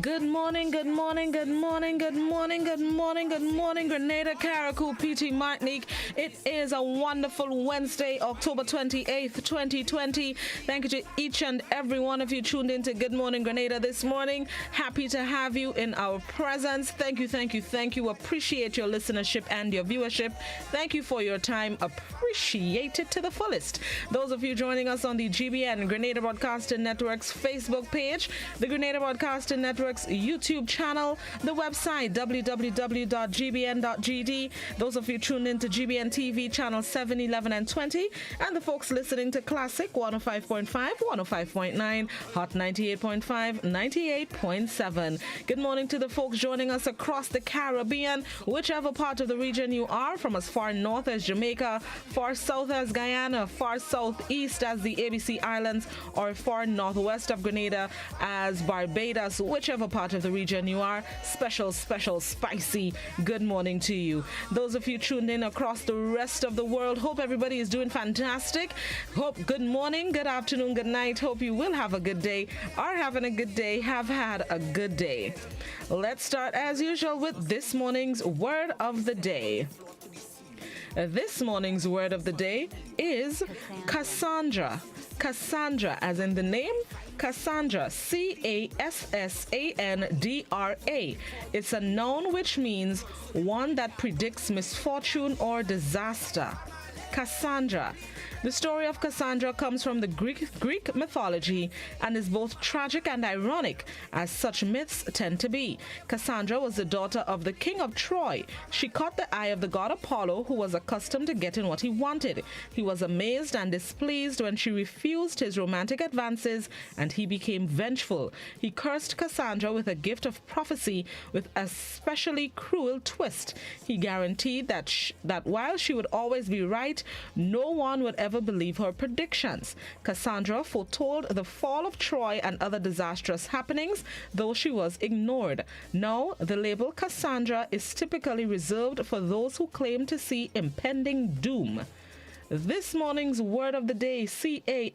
Good morning, good morning, good morning, good morning, good morning, good morning, Grenada, Carriacou, PT, Martinique. It is a wonderful Wednesday, October 28th, 2020. Thank you to each and every one of you tuned into Good Morning Grenada this morning. Happy to have you in our presence. Thank you, thank you, thank you. Appreciate your listenership and your viewership. Thank you for your time. Appreciate it to the fullest. Those of you joining us on the GBN Grenada Broadcasting Network's Facebook page, the Grenada Broadcasting Network's YouTube channel, the website www.gbn.gd. Those of you tuned into GBN TV channel 7, 11, and 20, and the folks listening to Classic 105.5, 105.9, Hot 98.5, 98.7. Good morning to the folks joining us across the Caribbean, whichever part of the region you are, from as far north as Jamaica, far south as Guyana, far southeast as the ABC Islands, or far northwest of Grenada as Barbados. Whichever part of the region you are, special, spicy good morning to you. Those of you tuned in across the rest of the world, hope everybody is doing fantastic. Hope good morning, good afternoon, good night. Hope you will have a good day, are having a good day, have had a good day. Let's start as usual with this morning's word of the day. This morning's word of the day is Cassandra. Cassandra, as in the name Cassandra, Cassandra. It's a noun which means one that predicts misfortune or disaster. Cassandra. The story of Cassandra comes from the Greek mythology and is both tragic and ironic, as such myths tend to be. Cassandra was the daughter of the king of Troy. She caught the eye of the god Apollo, who was accustomed to getting what he wanted. He was amazed and displeased when she refused his romantic advances, and he became vengeful. He cursed Cassandra with a gift of prophecy with a specially cruel twist. He guaranteed that while she would always be right, no one would ever believe her predictions. Cassandra foretold the fall of Troy and other disastrous happenings, though she was ignored. Now, the label Cassandra is typically reserved for those who claim to see impending doom. This morning's word of the day, Cassandra,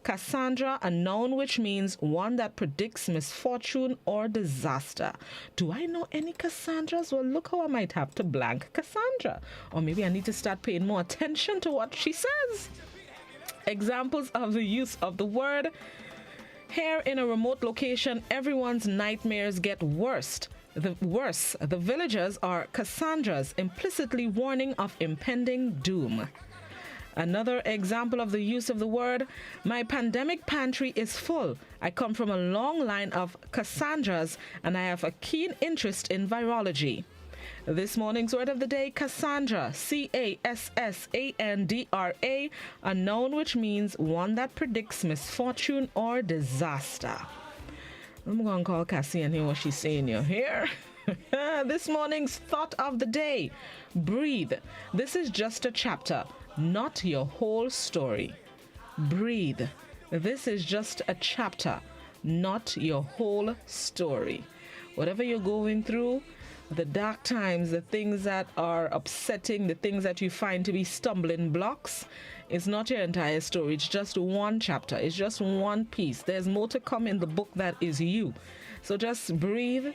Cassandra, a noun which means one that predicts misfortune or disaster. Do I know any Cassandras? Well, look how I might have to blank Cassandra. Or maybe I need to start paying more attention to what she says. Examples of the use of the word. Here in a remote location, everyone's nightmares get worse. The villagers are Cassandras, implicitly warning of impending doom. Another example of the use of the word, my pandemic pantry is full. I come from a long line of Cassandras and I have a keen interest in virology. This morning's word of the day, Cassandra, Cassandra, a noun which means one that predicts misfortune or disaster. I'm going to call Cassie and hear what she's saying. You hear? This morning's thought of the day. Breathe. This is just a chapter, not your whole story. Breathe. This is just a chapter, not your whole story. Whatever you're going through, the dark times, the things that are upsetting, the things that you find to be stumbling blocks, it's not your entire story. It's just one chapter. It's just one piece. There's more to come in the book that is you. So just breathe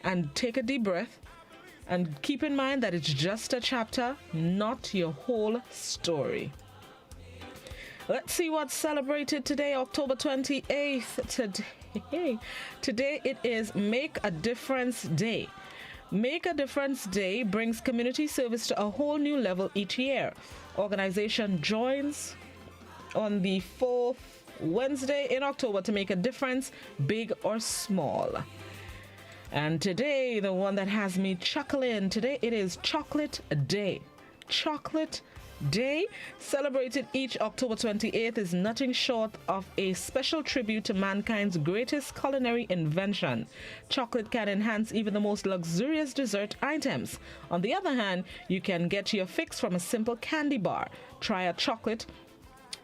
and take a deep breath and keep in mind that it's just a chapter, not your whole story. Let's see what's celebrated today, October 28th. Today it is Make a Difference Day. Make a Difference Day brings community service to a whole new level each year. Organization joins on the fourth Wednesday in October to make a difference, big or small. And today, the one that has me chuckling, today it is Chocolate Day. Chocolate Day, celebrated each October 28th, is nothing short of a special tribute to mankind's greatest culinary invention. Chocolate can enhance even the most luxurious dessert items. On the other hand, you can get your fix from a simple candy bar. Try a chocolate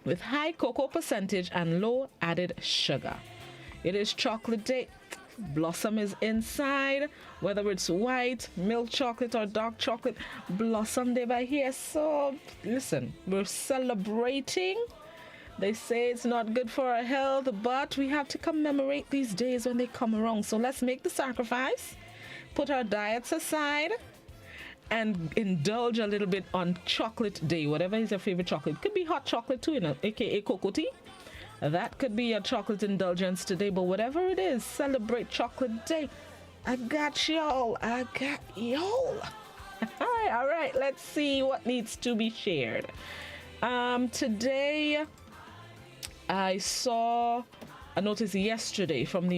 with high cocoa percentage and low added sugar. It is Chocolate Day. Blossom is inside, whether it's white, milk chocolate, or dark chocolate. Blossom Day by here. So listen, we're celebrating They say it's not good for our health, but we have to commemorate these days when they come around. So let's make the sacrifice, put our diets aside, and indulge a little bit on chocolate day. Whatever is your favorite chocolate. Could be hot chocolate too, aka cocoa tea. That could be a chocolate indulgence today, but whatever it is, celebrate chocolate day. I got y'all. All right, let's see what needs to be shared. Today, I saw a notice yesterday from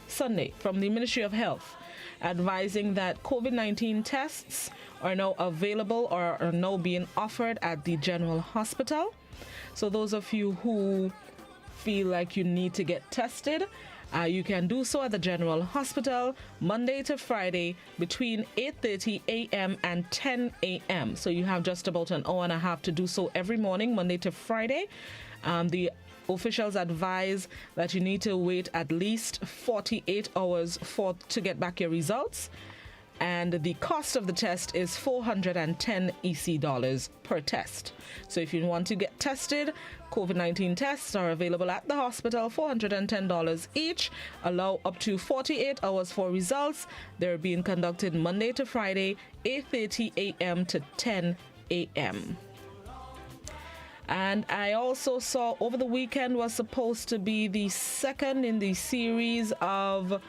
Sunday, from the Ministry of Health, advising that COVID-19 tests are now available or are now being offered at the General Hospital. So those of you who feel like you need to get tested, you can do so at the General Hospital Monday to Friday between 8:30 a.m. and 10 a.m. So you have just about an hour and a half to do so every morning, Monday to Friday. The officials advise that you need to wait at least 48 hours to get back your results. And the cost of the test is $410 EC per test. So if you want to get tested, COVID-19 tests are available at the hospital, $410 each. Allow up to 48 hours for results. They're being conducted Monday to Friday, 8:30 a.m. to 10 a.m. And I also saw over the weekend was supposed to be the second in the series of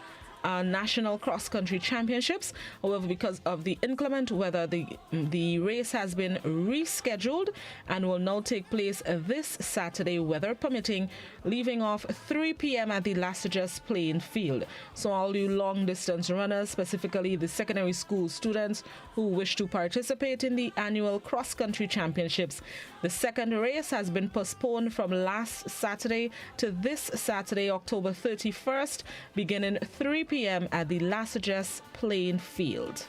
national cross-country championships. However, because of the inclement weather, the race has been rescheduled and will now take place this Saturday, weather permitting, leaving off 3 p.m. at the Alexis-Welsh playing field. So all you long-distance runners, specifically the secondary school students who wish to participate in the annual cross-country championships, the second race has been postponed from last Saturday to this Saturday, October 31st, beginning 3 p.m. at the Alexis-Welsh playing field.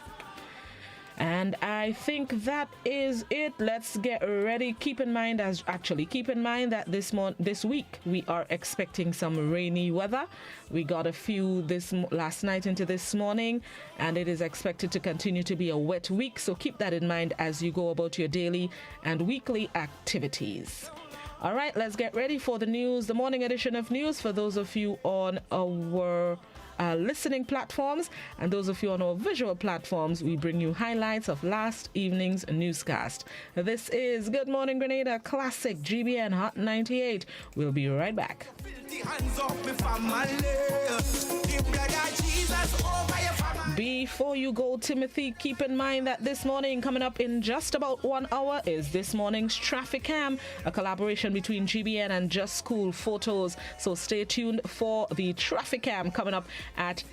And I think that is it. Let's get ready. Keep in mind that this week we are expecting some rainy weather. We got a few last night into this morning, and it is expected to continue to be a wet week. So keep that in mind as you go about your daily and weekly activities. All right, let's get ready for the news, the morning edition of news for those of you on our listening platforms, and those of you on our visual platforms. We bring you highlights of last evening's newscast. This is Good Morning Grenada Classic GBN Hot 98. We'll be right back. Before you go, Timothy, keep in mind that this morning, coming up in just about 1 hour, is this morning's Traffic Cam, a collaboration between GBN and Just School Photos. So stay tuned for the Traffic Cam coming up at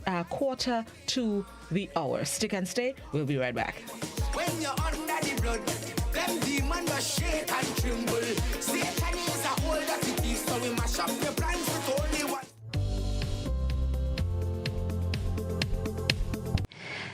1:45. Stick and stay. We'll be right back. When you're under the blood, them demons will shake and tremble. Satan is a hold of the beast, so we mash up your plans with only one.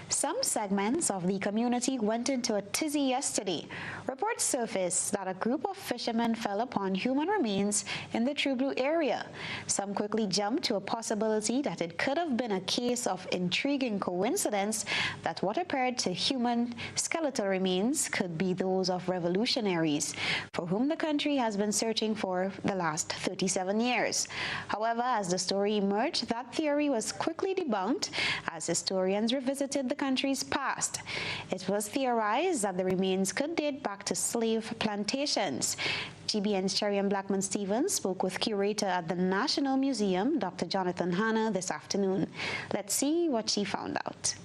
Some segments of the community went into a tizzy yesterday. Reports surfaced that a group of fishermen fell upon human remains in the True Blue area. Some quickly jumped to a possibility that it could have been a case of intriguing coincidence that what appeared to human skeletal remains could be those of revolutionaries, for whom the country has been searching for the last 37 years. However, as the story emerged, that theory was quickly debunked as historians revisited the country's past. It was theorized that the remains could date back to slave plantations. GBN's Cherry Blackman Stevens spoke with curator at the National Museum, Dr. Jonathan Hanna, this afternoon. Let's see what she found out.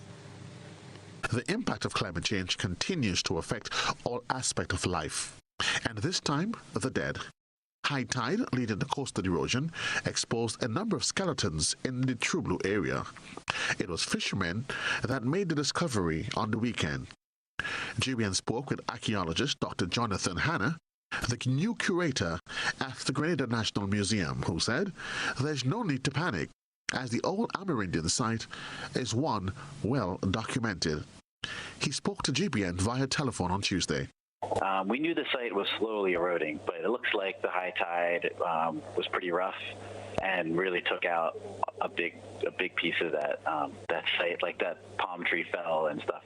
The impact of climate change continues to affect all aspects of life, and this time, the dead. High tide leading to coastal erosion exposed a number of skeletons in the True Blue area. It was fishermen that made the discovery on the weekend. GBN spoke with archaeologist Dr. Jonathan Hanna, the new curator at the Grenada National Museum, who said there's no need to panic, as the old Amerindian site is one well documented. He spoke to GBN via telephone on Tuesday. We knew the site was slowly eroding, but it looks like the high tide was pretty rough and really took out a big piece of that site, like that palm tree fell and stuff.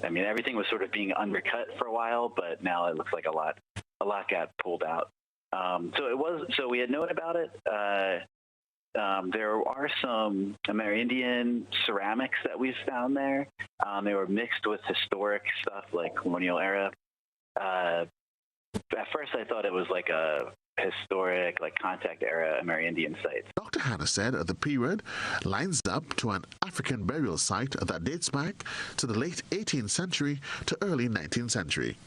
Everything was sort of being undercut for a while, but now it looks like a lot lot got pulled out. So we had known about it. There are some Amerindian ceramics that we've found there. They were mixed with historic stuff like colonial era. At first, I thought it was like a historic, like contact era Amerindian site. Dr. Hannah said the period lines up to an African burial site that dates back to the late 18th century to early 19th century.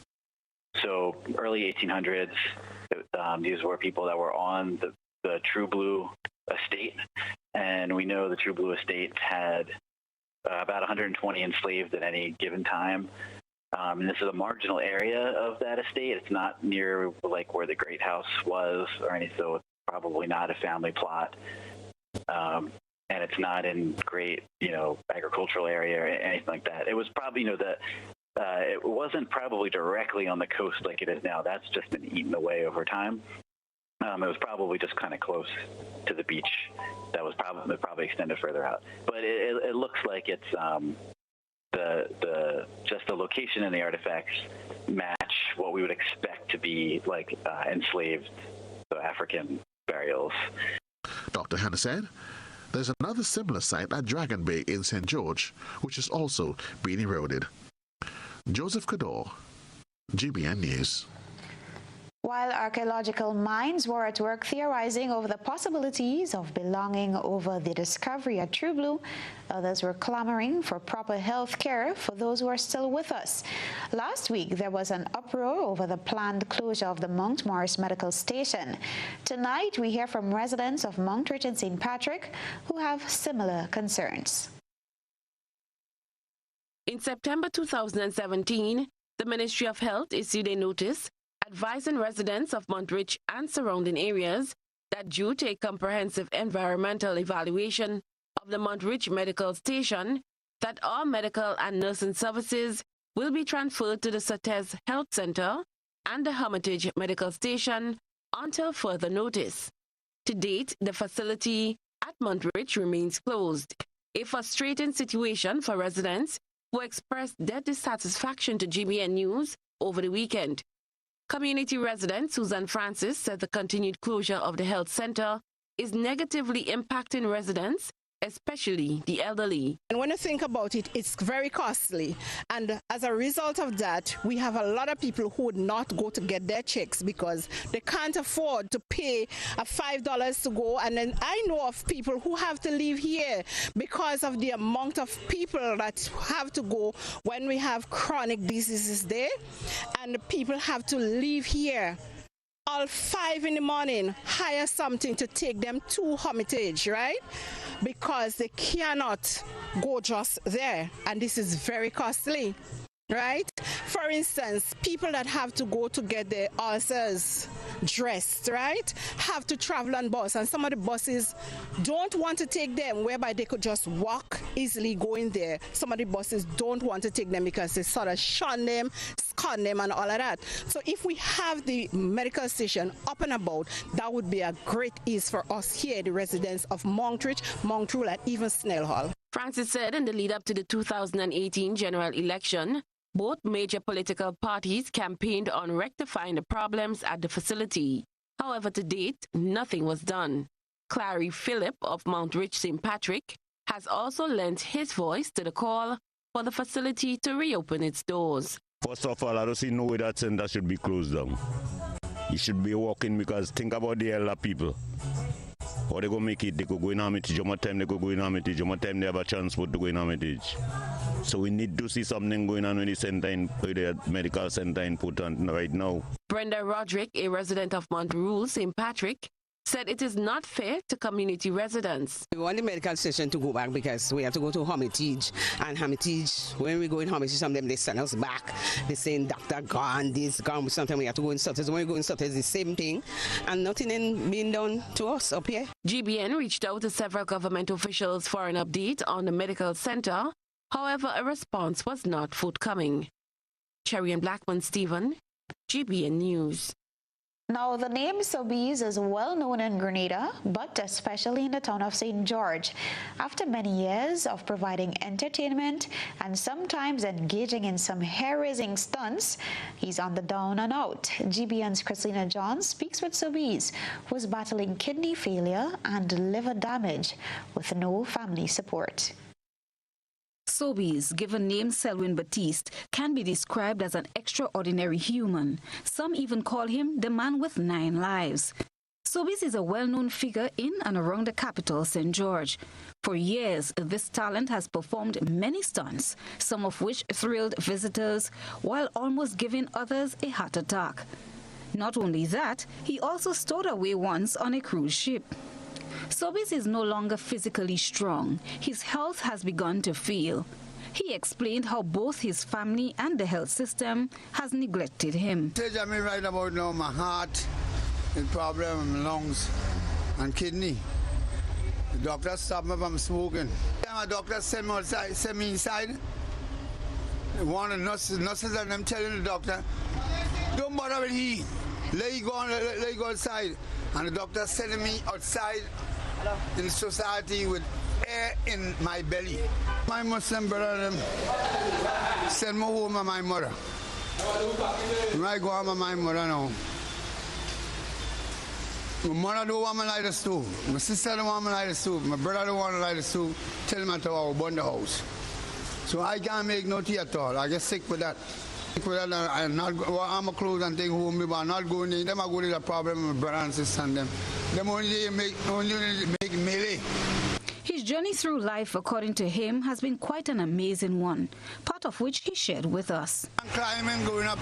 So early 1800s, these were people that were on the True Blue estate, and we know the True Blue estate had about 120 enslaved at any given time. And this is a marginal area of that estate. It's not near like where the Great House was or anything, so it's probably not a family plot. And it's not in great, agricultural area or anything like that. It was probably, it wasn't probably directly on the coast like it is now. That's just been eaten away over time. It was probably just kind of close to the beach. That was probably extended further out. But it looks like it's the location and the artifacts match what we would expect to be like enslaved African burials. Dr. Hannah said there's another similar site at Dragon Bay in St. George, which is also being eroded. Joseph Cador, GBN News. While archaeological minds were at work theorizing over the possibilities of belonging over the discovery at True Blue, others were clamoring for proper health care for those who are still with us. Last week, there was an uproar over the planned closure of the Mount Morris Medical Station. Tonight, we hear from residents of Montreach and St. Patrick who have similar concerns. In September 2017, the Ministry of Health issued a notice advising residents of Montreach and surrounding areas that due to a comprehensive environmental evaluation of the Montreach Medical Station, that all medical and nursing services will be transferred to the Surtees Health Center and the Hermitage Medical Station until further notice. To date, the facility at Montreach remains closed, a frustrating situation for residents who expressed their dissatisfaction to GBN News over the weekend. Community resident Susan Francis said the continued closure of the health center is negatively impacting residents, especially the elderly. And when you think about it, it's very costly. And as a result of that, we have a lot of people who would not go to get their checks because they can't afford to pay $5 to go. And then I know of people who have to leave here because of the amount of people that have to go when we have chronic diseases there. And people have to leave here all 5 in the morning, hire something to take them to Hermitage, right? Because they cannot go just there, and this is very costly, right? For instance, people that have to go to get their ulcers dressed, right, have to travel on bus, and some of the buses don't want to take them, whereby they could just walk easily going there. Some of the buses don't want to take them because they sort of shun them, scan them, and all of that. So if we have the medical station up and about, that would be a great ease for us here, the residents of Montreach, Montreux, and even Snell Hall. Francis said in the lead up to the 2018 general election, both major political parties campaigned on rectifying the problems at the facility. However, to date, nothing was done. Clary Phillip of Montreach St. Patrick has also lent his voice to the call for the facility to reopen its doors. First of all, I don't see no way that center should be closed down. It should be working because think about the elder people. How they go make it? They could go in Hermitage. How much time they could go in Hermitage? How much time they have a transport to go in Hermitage? So we need to see something going on with the center, with the medical center in Portland right now. Brenda Roderick, a resident of Montreux, St. Patrick, said it is not fair to community residents. We want the medical station to go back because we have to go to Hermitage. And Hermitage, when we go in Hermitage, sometimes they send us back. They're saying, Dr. gone, this, gone. Sometimes we have to go in Surtees. When we go in Surtees, the same thing. And nothing being done to us up here. GBN reached out to several government officials for an update on the medical center. However, a response was not forthcoming. Cherry and Blackman Stephen, GBN News. Now, the name Sobeys is well known in Grenada, but especially in the town of St. George. After many years of providing entertainment and sometimes engaging in some hair-raising stunts, he's on the down and out. GBN's Christina John speaks with Sobeys, who is battling kidney failure and liver damage with no family support. Sobeys, given name Selwyn Batiste, can be described as an extraordinary human. Some even call him the man with 9 lives. Sobeys is a well-known figure in and around the capital, St. George. For years, this talent has performed many stunts, some of which thrilled visitors, while almost giving others a heart attack. Not only that, he also stowed away once on a cruise ship. Sobeys is no longer physically strong. His health has begun to fail. He explained how both his family and the health system has neglected him. I mean, right about now, my heart is problem, my lungs and kidney. The doctor stopped me from smoking. My doctor sent me inside. One of the nurses and them telling the doctor, don't bother with he. Let you go outside. And the doctor sending me outside in society with air in my belly. My Muslim brother send me home with my mother. When I go home with my mother now, my mother don't want me to light the stove. My sister don't want me to light the stove. My brother don't want to light the stove. Tell me to go burn the house. So I can't make no tea at all. I get sick with that. I'm not I'm a clothes and take home, but I'm not going in. Them are going to the problem with my brother and sister and them. Them only make melee. His journey through life, according to him, has been quite an amazing one, part of which he shared with us. I'm climbing, going up.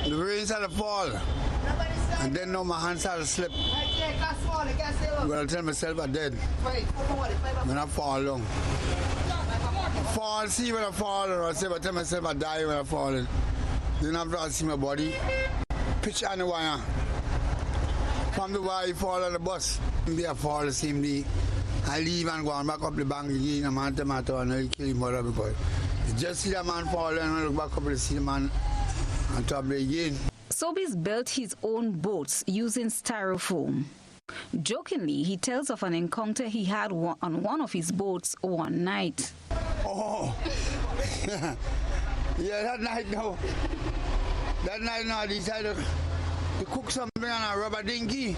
The rain started to fall. And then now my hands started to slip. But I tell myself I'm dead. When I fall down. Fall, see when I fall, or I tell myself I die when I fall. Then after I see my body, pitch on the wire. From the wire, I fall on the bus. Maybe I fall the same day. I leave and go back up the bank again, and I kill him mother because you just see the man fall and I look back up and see the man on top again. Sobeys built his own boats using styrofoam. Jokingly, he tells of an encounter he had on one of his boats one night. Oh, yeah, that night now I decided to cook something on a rubber dinghy.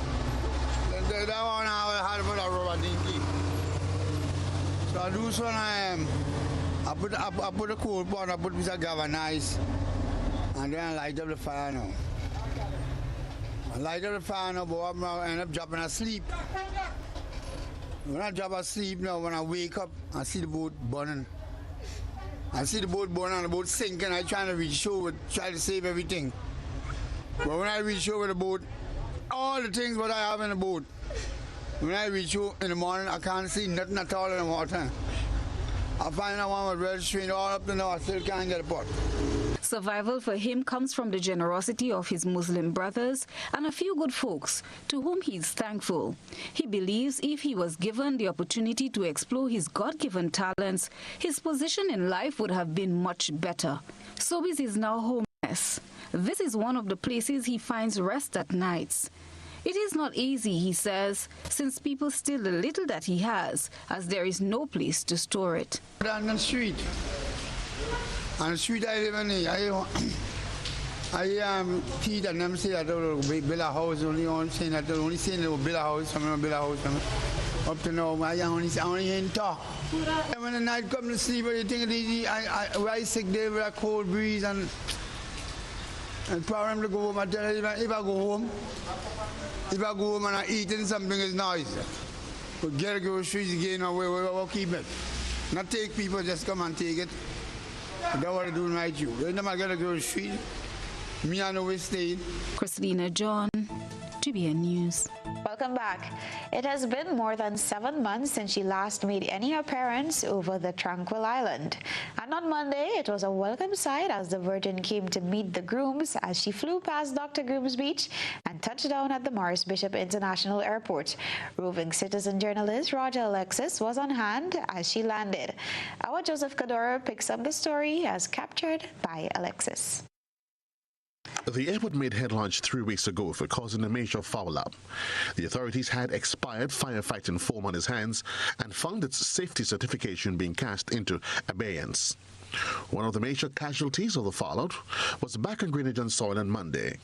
That one I had for a rubber dinghy. So I do so I put a coal pot, I put a piece of galvanized, and then I light up the fire now. I light up the fire now, but I end up dropping asleep. When I drop asleep now, when I wake up, I see the boat burning. I see the boat burning and the boat sinking. I trying to reach over, try to save everything. But when I reach over the boat, all the things what I have in the boat, when I reach over in the morning, I can't see nothing at all in the water. I find I want my registry all up to now, I still can't get a pot. Survival for him comes from the generosity of his Muslim brothers and a few good folks to whom he is thankful. He believes if he was given the opportunity to explore his God-given talents, his position in life would have been much better. Sobeys is now homeless. This is one of the places he finds rest at nights. It is not easy, he says, since people steal the little that he has, as there is no place to store it. On the street. On the street I live in here. I teach and them say that they will build a house, only saying that they only saying they will build a house, Up to now, I only in talk. And when the night come to sleep, you think it easy, I rise sick there with a cold breeze and problem to go home. I tell you, if I go home and I eating something is nice, we get groceries again and we'll keep it. Not take people, just come and take it. I don't want to do right you. When I get a grocery, me I know we stay. Christina John, GBN News. Welcome back. It has been more than 7 months since she last made any appearance over the Tranquil Island. And on Monday, it was a welcome sight as the Virgin came to meet the grooms as she flew past Dr. Groom's Beach and touched down at the Morris Bishop International Airport. Roving citizen journalist Roger Alexis was on hand as she landed. Our Joseph Kadora picks up the story as captured by Alexis. The airport made headlines 3 weeks ago for causing a major foul-up. The authorities had expired firefighting foam on his hands and found its safety certification being cast into abeyance. One of the major casualties of the fallout was back on Grenadian soil on Monday.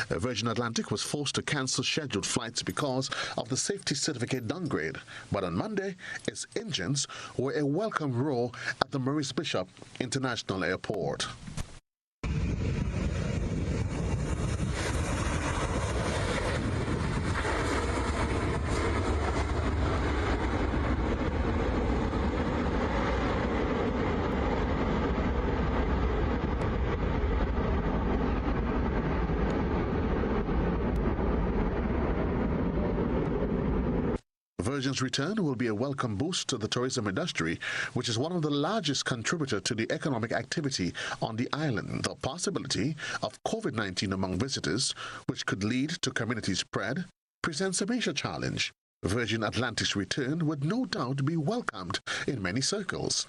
Virgin Atlantic was forced to cancel scheduled flights because of the safety certificate downgrade, but on Monday, its engines were a welcome roar at the Maurice Bishop International Airport. Virgin's return will be a welcome boost to the tourism industry, which is one of the largest contributors to the economic activity on the island. The possibility of COVID-19 among visitors, which could lead to community spread, presents a major challenge. Virgin Atlantic's return would no doubt be welcomed in many circles.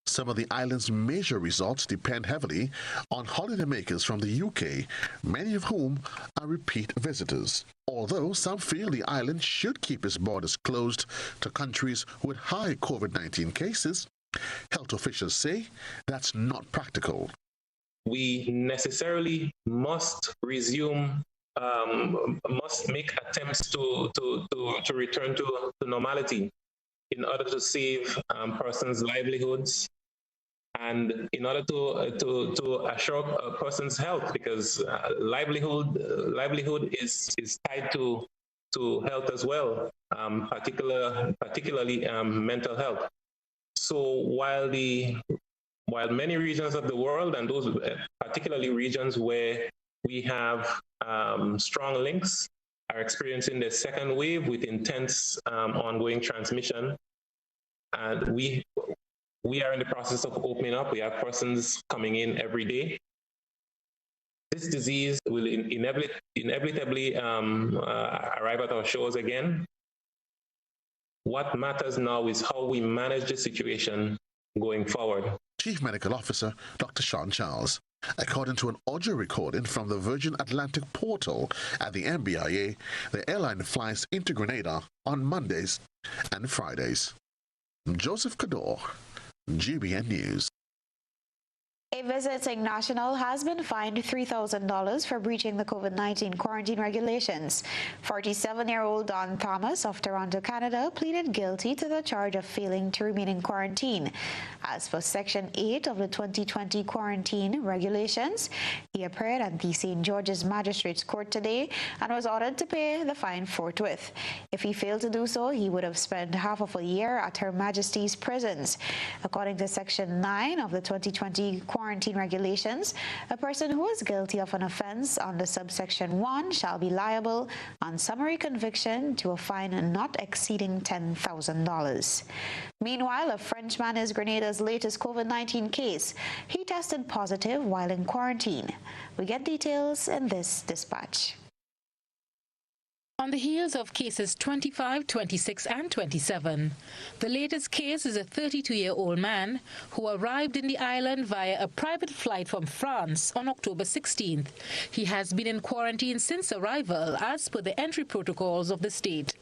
Some of the island's major resorts depend heavily on holidaymakers from the UK, many of whom are repeat visitors. Although some feel the island should keep its borders closed to countries with high COVID-19 cases, health officials say that's not practical. We necessarily must resume, must make attempts to return to normality in order to save persons' livelihoods and in order to assure a person's health, because livelihood is tied to health as well, particularly mental health. So while many regions of the world, and those particularly regions where we have strong links, are experiencing the second wave with intense ongoing transmission, and we are in the process of opening up. We have persons coming in every day. This disease will inevitably arrive at our shores again. What matters now is how we manage the situation going forward. Chief Medical Officer Dr. Sean Charles. According to an audio recording from the Virgin Atlantic portal at the MBIA, the airline flies into Grenada on Mondays and Fridays. Joseph Cador, GBN News. A visiting national has been fined $3,000 for breaching the COVID-19 quarantine regulations. 47-year-old Don Thomas of Toronto, Canada, pleaded guilty to the charge of failing to remain in quarantine. As for Section 8 of the 2020 quarantine regulations, he appeared at the St. George's Magistrates Court today and was ordered to pay the fine forthwith. If he failed to do so, he would have spent half of a year at Her Majesty's prisons. According to Section 9 of the 2020 quarantine regulations, a person who is guilty of an offense under subsection 1 shall be liable on summary conviction to a fine not exceeding $10,000. Meanwhile, a Frenchman is Grenada's latest COVID-19 case. He tested positive while in quarantine. We get details in this dispatch. On the heels of cases 25, 26 and 27, the latest case is a 32-year-old man who arrived in the island via a private flight from France on October 16th. He has been in quarantine since arrival as per the entry protocols of the state.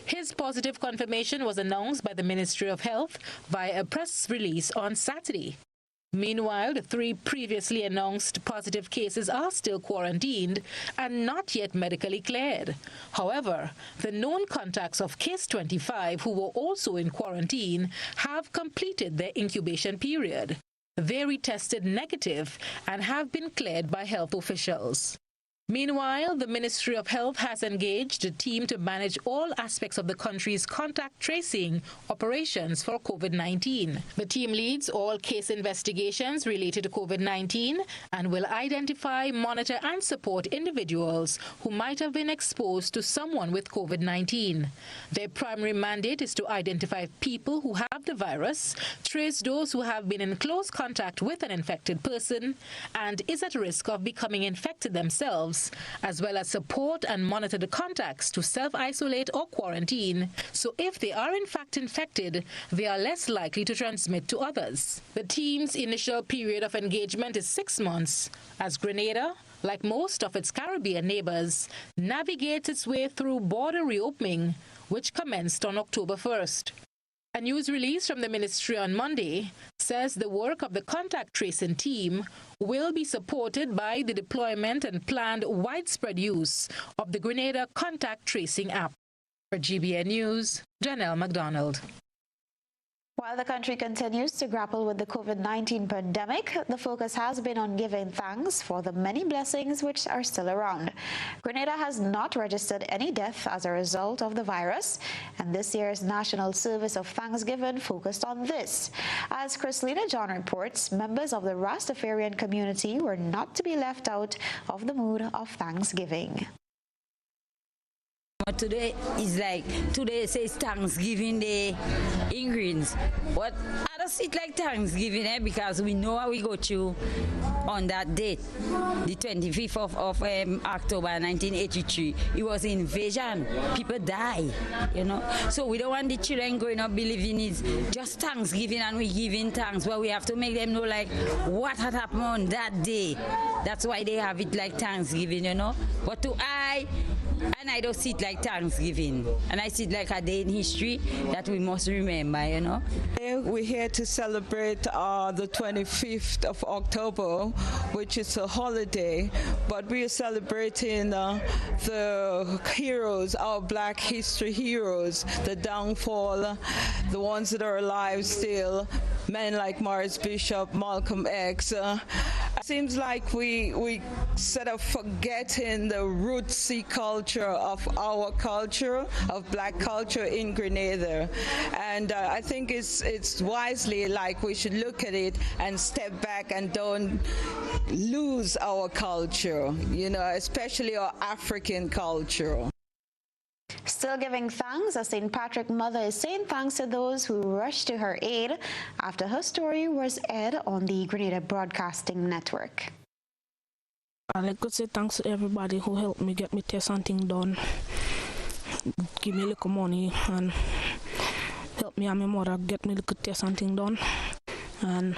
His positive confirmation was announced by the Ministry of Health via a press release on Saturday. Meanwhile, the 3 previously announced positive cases are still quarantined and not yet medically cleared. However, the known contacts of case 25, who were also in quarantine, have completed their incubation period. They retested negative and have been cleared by health officials. Meanwhile, the Ministry of Health has engaged a team to manage all aspects of the country's contact tracing operations for COVID-19. The team leads all case investigations related to COVID-19 and will identify, monitor and support individuals who might have been exposed to someone with COVID-19. Their primary mandate is to identify people who have the virus, trace those who have been in close contact with an infected person and is at risk of becoming infected themselves, officials, as well as support and monitor the contacts to self-isolate or quarantine. So if they are in fact infected, they are less likely to transmit to others. The team's initial period of engagement is 6 months, as Grenada, like most of its Caribbean neighbors, navigates its way through border reopening, which commenced on October 1st. A news release from the ministry on Monday says the work of the contact tracing team will be supported by the deployment and planned widespread use of the Grenada contact tracing app. For GBN News, Janelle McDonald. While the country continues to grapple with the COVID-19 pandemic, the focus has been on giving thanks for the many blessings which are still around. Grenada has not registered any death as a result of the virus, and this year's National Service of Thanksgiving focused on this. As Chrislina John reports, members of the Rastafarian community were not to be left out of the mood of Thanksgiving. Today says Thanksgiving Day in Greens. But I don't see it like Thanksgiving because we know how we go through on that date, the 25th of October 1983. It was an invasion. People die, you know. So we don't want the children growing up believing it's just Thanksgiving and we giving thanks, but we have to make them know like what had happened on that day. That's why they have it like Thanksgiving, you know. But I don't see it like Thanksgiving, and I see it like a day in history that we must remember, you know. We're here to celebrate the 25th of October, which is a holiday, but we are celebrating the heroes, our Black history heroes, the downfall, the ones that are alive still, men like Morris Bishop, Malcolm X. It seems like we sort of forgetting the rootsy culture of our culture, of Black culture in Grenada. And I think it's wisely like we should look at it and step back and don't lose our culture, you know, especially our African culture. Still giving thanks, a St. Patrick mother is saying thanks to those who rushed to her aid after her story was aired on the Grenada Broadcasting Network. I'd like to say thanks to everybody who helped me get my test and thing done. Give me a little money and help me and my mother get me a little test and thing done. And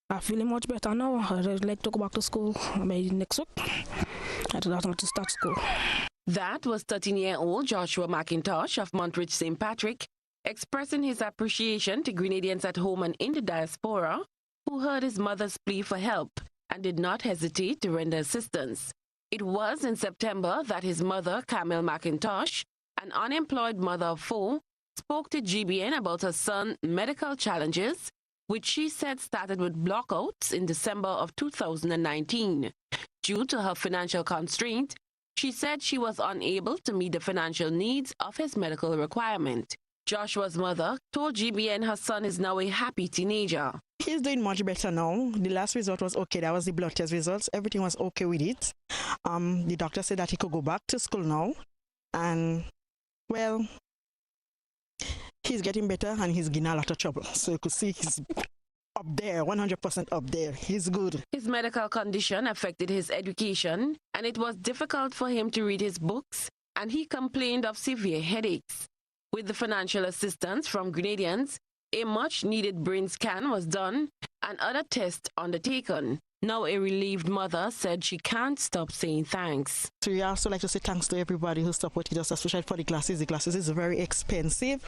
I'm feeling much better now. I'd like to go back to school maybe next week. I'd like to start school. That was 13-year-old Joshua McIntosh of Montreach St. Patrick expressing his appreciation to Grenadians at home and in the diaspora who heard his mother's plea for help and did not hesitate to render assistance. It was in September that his mother, Camille McIntosh, an unemployed mother of 4, spoke to GBN about her son's medical challenges, which she said started with blockouts in December of 2019. Due to her financial constraint, she said she was unable to meet the financial needs of his medical requirement. Joshua's mother told GBN her son is now a happy teenager. He's doing much better now. The last result was okay. That was the blood test results. Everything was okay with it. The doctor said that he could go back to school now. And, well, he's getting better and he's getting a lot of trouble. So you could see he's up there, 100% up there. He's good. His medical condition affected his education, and it was difficult for him to read his books, and he complained of severe headaches. With the financial assistance from Grenadians, a much-needed brain scan was done and other tests undertaken. Now a relieved mother said she can't stop saying thanks. So we also like to say thanks to everybody who supported us, especially for the glasses. The glasses is very expensive,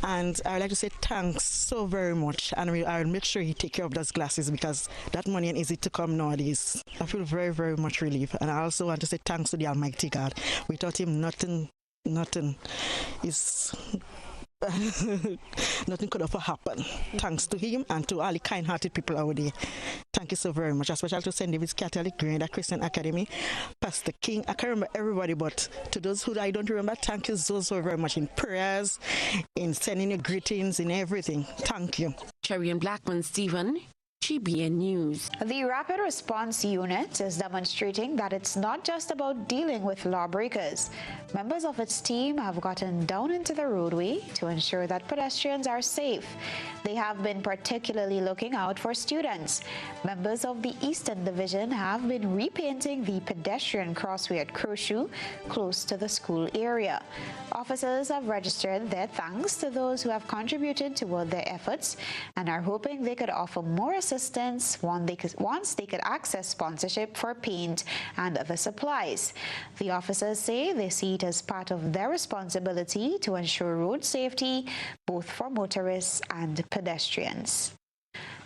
and I would like to say thanks so very much. And I will make sure you take care of those glasses because that money ain't easy to come nowadays. I feel very, very much relieved. And I also want to say thanks to the Almighty God. Without him, nothing is... nothing could have happened. Thanks to him and to all the kind-hearted people out there. Thank you so very much. Especially to St. David's Catholic Grenada Christian Academy, Pastor King. I can't remember everybody, but to those who I don't remember, thank you so very much in prayers, in sending your greetings, in everything. Thank you. Cherry and Blackman Stephen, GBN News. The Rapid Response Unit is demonstrating that it's not just about dealing with lawbreakers. Members of its team have gotten down into the roadway to ensure that pedestrians are safe. They have been particularly looking out for students. Members of the Eastern Division have been repainting the pedestrian crossway at Crowshoe, close to the school area. Officers have registered their thanks to those who have contributed toward their efforts and are hoping they could offer more assistance once they could access sponsorship for paint and other supplies. The officers say they see it as part of their responsibility to ensure road safety, both for motorists and pedestrians.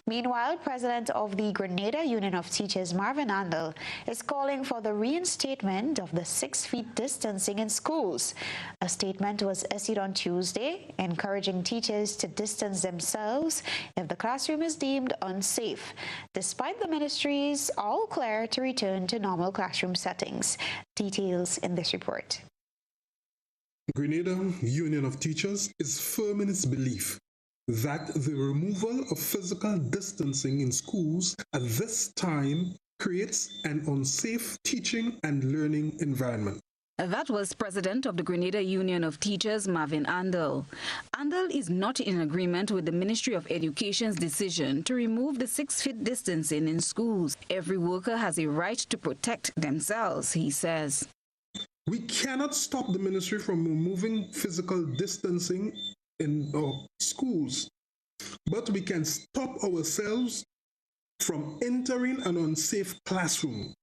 Meanwhile, President of the Grenada Union of Teachers, Marvin Andel, is calling for the reinstatement of the 6 feet distancing in schools. A statement was issued on Tuesday, encouraging teachers to distance themselves if the classroom is deemed unsafe, despite the ministry's all clear to return to normal classroom settings. Details in this report. Grenada Union of Teachers is firm in its belief that the removal of physical distancing in schools at this time creates an unsafe teaching and learning environment. That was President of the Grenada Union of Teachers, Marvin Andel. Andel is not in agreement with the Ministry of Education's decision to remove the 6 feet distancing in schools. Every worker has a right to protect themselves, he says. We cannot stop the ministry from removing physical distancing in our schools, but we can stop ourselves from entering an unsafe classroom.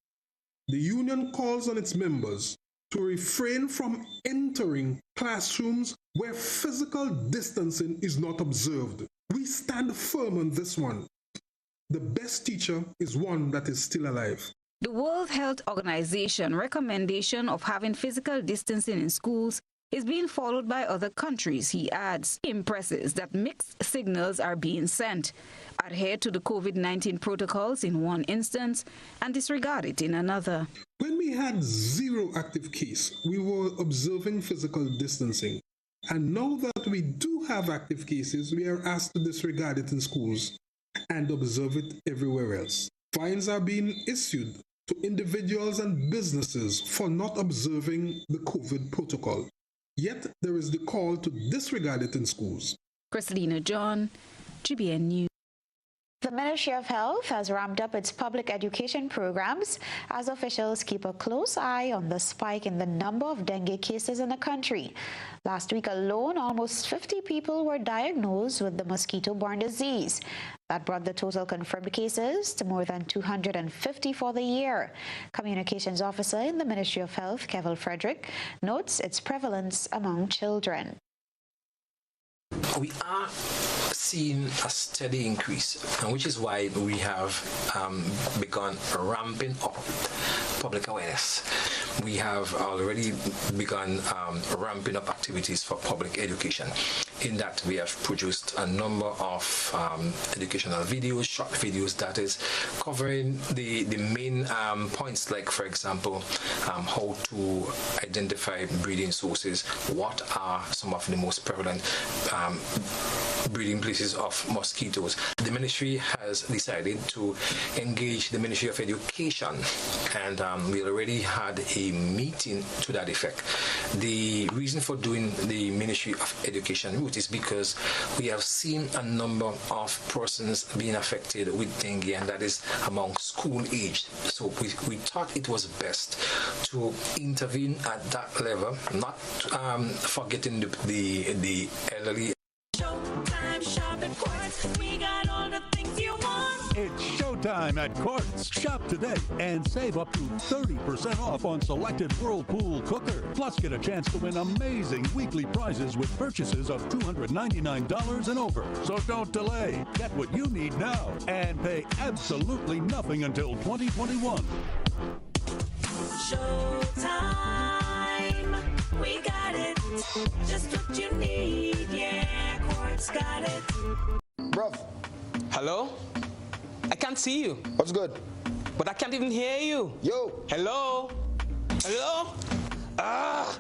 The union calls on its members to refrain from entering classrooms where physical distancing is not observed. We stand firm on this one. The best teacher is one that is still alive. The World Health Organization recommendation of having physical distancing in schools is being followed by other countries, he adds. He impresses that mixed signals are being sent. Adhere to the COVID-19 protocols in one instance and disregard it in another. When we had 0 active case, we were observing physical distancing. And now that we do have active cases, we are asked to disregard it in schools and observe it everywhere else. Fines are being issued to individuals and businesses for not observing the COVID protocol. Yet there is the call to disregard it in schools. Christina John, GBN News. The Ministry of Health has ramped up its public education programs as officials keep a close eye on the spike in the number of dengue cases in the country. Last week alone, almost 50 people were diagnosed with the mosquito-borne disease. That brought the total confirmed cases to more than 250 for the year. Communications Officer in the Ministry of Health, Kevin Frederick, notes its prevalence among children. We are seeing a steady increase, which is why we have begun ramping up public awareness. We have already begun ramping up activities for public education. In that, we have produced a number of educational videos, short videos, that is covering the main points, like, for example, how to identify breeding sources, what are some of the most prevalent breeding places of mosquitoes. The ministry has decided to engage the Ministry of Education, and we already had a meeting to that effect. The reason for doing the Ministry of Education route is because we have seen a number of persons being affected with dengue, and that is among school age. So we thought it was best to intervene at that level, not forgetting the elderly. Showtime shopping Quartz. We got all the things you want. It's showtime at Quartz. Shop today and save up to 30% off on selected Whirlpool cooker. Plus, get a chance to win amazing weekly prizes with purchases of $299 and over. So don't delay. Get what you need now and pay absolutely nothing until 2021. Showtime. We got it. Just what you need. Yeah, Quartz got it. Bruv. Hello? I can't see you. What's good? But I can't even hear you. Yo. Hello? Hello? Ah.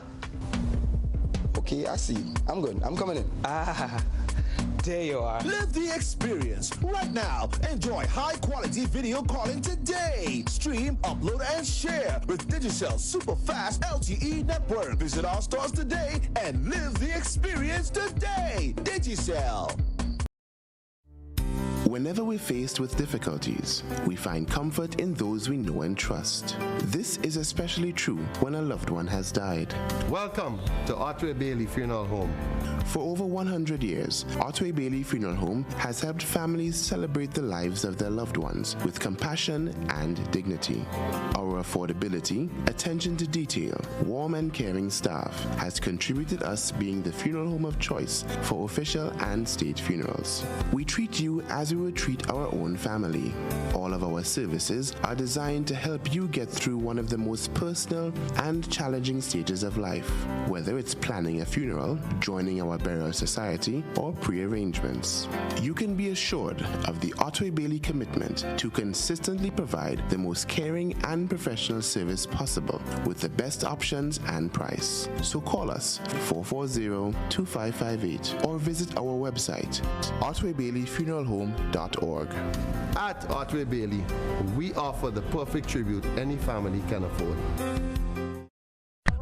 Okay, I see. I'm good. I'm coming in. Ah. there you are. Live the experience right now. Enjoy high-quality video calling today. Stream, upload, and share with Digicel's super fast LTE network. Visit our stores today and live the experience today. Digicel. Whenever we're faced with difficulties, we find comfort in those we know and trust. This is especially true when a loved one has died. Welcome to Otway Bailey Funeral Home. For over 100 years, Otway Bailey Funeral Home has helped families celebrate the lives of their loved ones with compassion and dignity. Our affordability, attention to detail, warm and caring staff has contributed us being the funeral home of choice for official and state funerals. We treat you as we would treat our own family. All of our services are designed to help you get through one of the most personal and challenging stages of life, whether it's planning a funeral, joining our burial society, or pre-arrangements. You can be assured of the Otway Bailey commitment to consistently provide the most caring and professional service possible with the best options and price. So call us 440-2558 or visit our website, otwaybaileyfuneralhome.org. At Otway Bailey, we offer the perfect tribute any family can afford.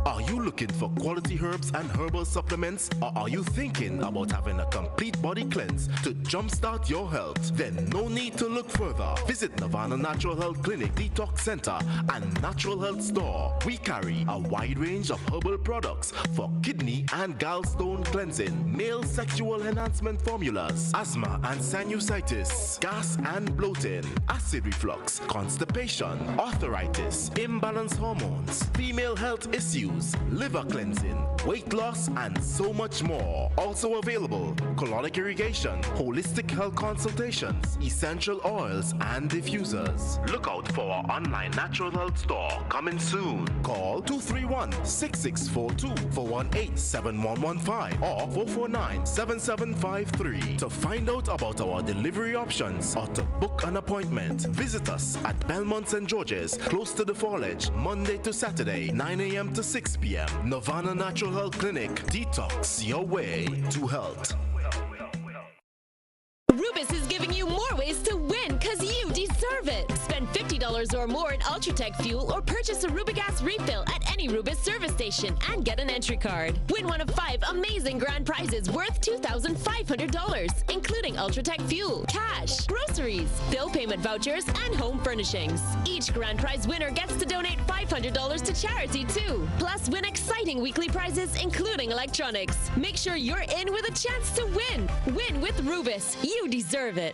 Are you looking for quality herbs and herbal supplements? Or are you thinking about having a complete body cleanse to jumpstart your health? Then no need to look further. Visit Nirvana Natural Health Clinic, Detox Center, and Natural Health Store. We carry a wide range of herbal products for kidney and gallstone cleansing, male sexual enhancement formulas, asthma and sinusitis, gas and bloating, acid reflux, constipation, arthritis, imbalanced hormones, female health issues, liver cleansing, weight loss, and so much more. Also available, colonic irrigation, holistic health consultations, essential oils, and diffusers. Look out for our online natural health store coming soon. Call 231-6642 for 18-7115 or 449-7753 to find out about our delivery options or to book an appointment. Visit us at Belmont St. George's, close to the Foliage, Monday to Saturday, 9 a.m. to 6 p.m. Nirvana Natural Health Clinic. Detox your way to health. Rubis is giving you more ways to win because you deserve it. Spend $50 or more in Ultratech fuel or purchase a Rubigas refill at any Rubis service station and get an entry card. Win one of 5 amazing grand prizes worth $2,500, including Ultratech fuel, cash, groceries, bill payment vouchers, and home furnishings. Each grand prize winner gets to donate $500 to charity too. Plus, win exciting weekly prizes, including electronics. Make sure you're in with a chance to win. Win with Rubis. You deserve it.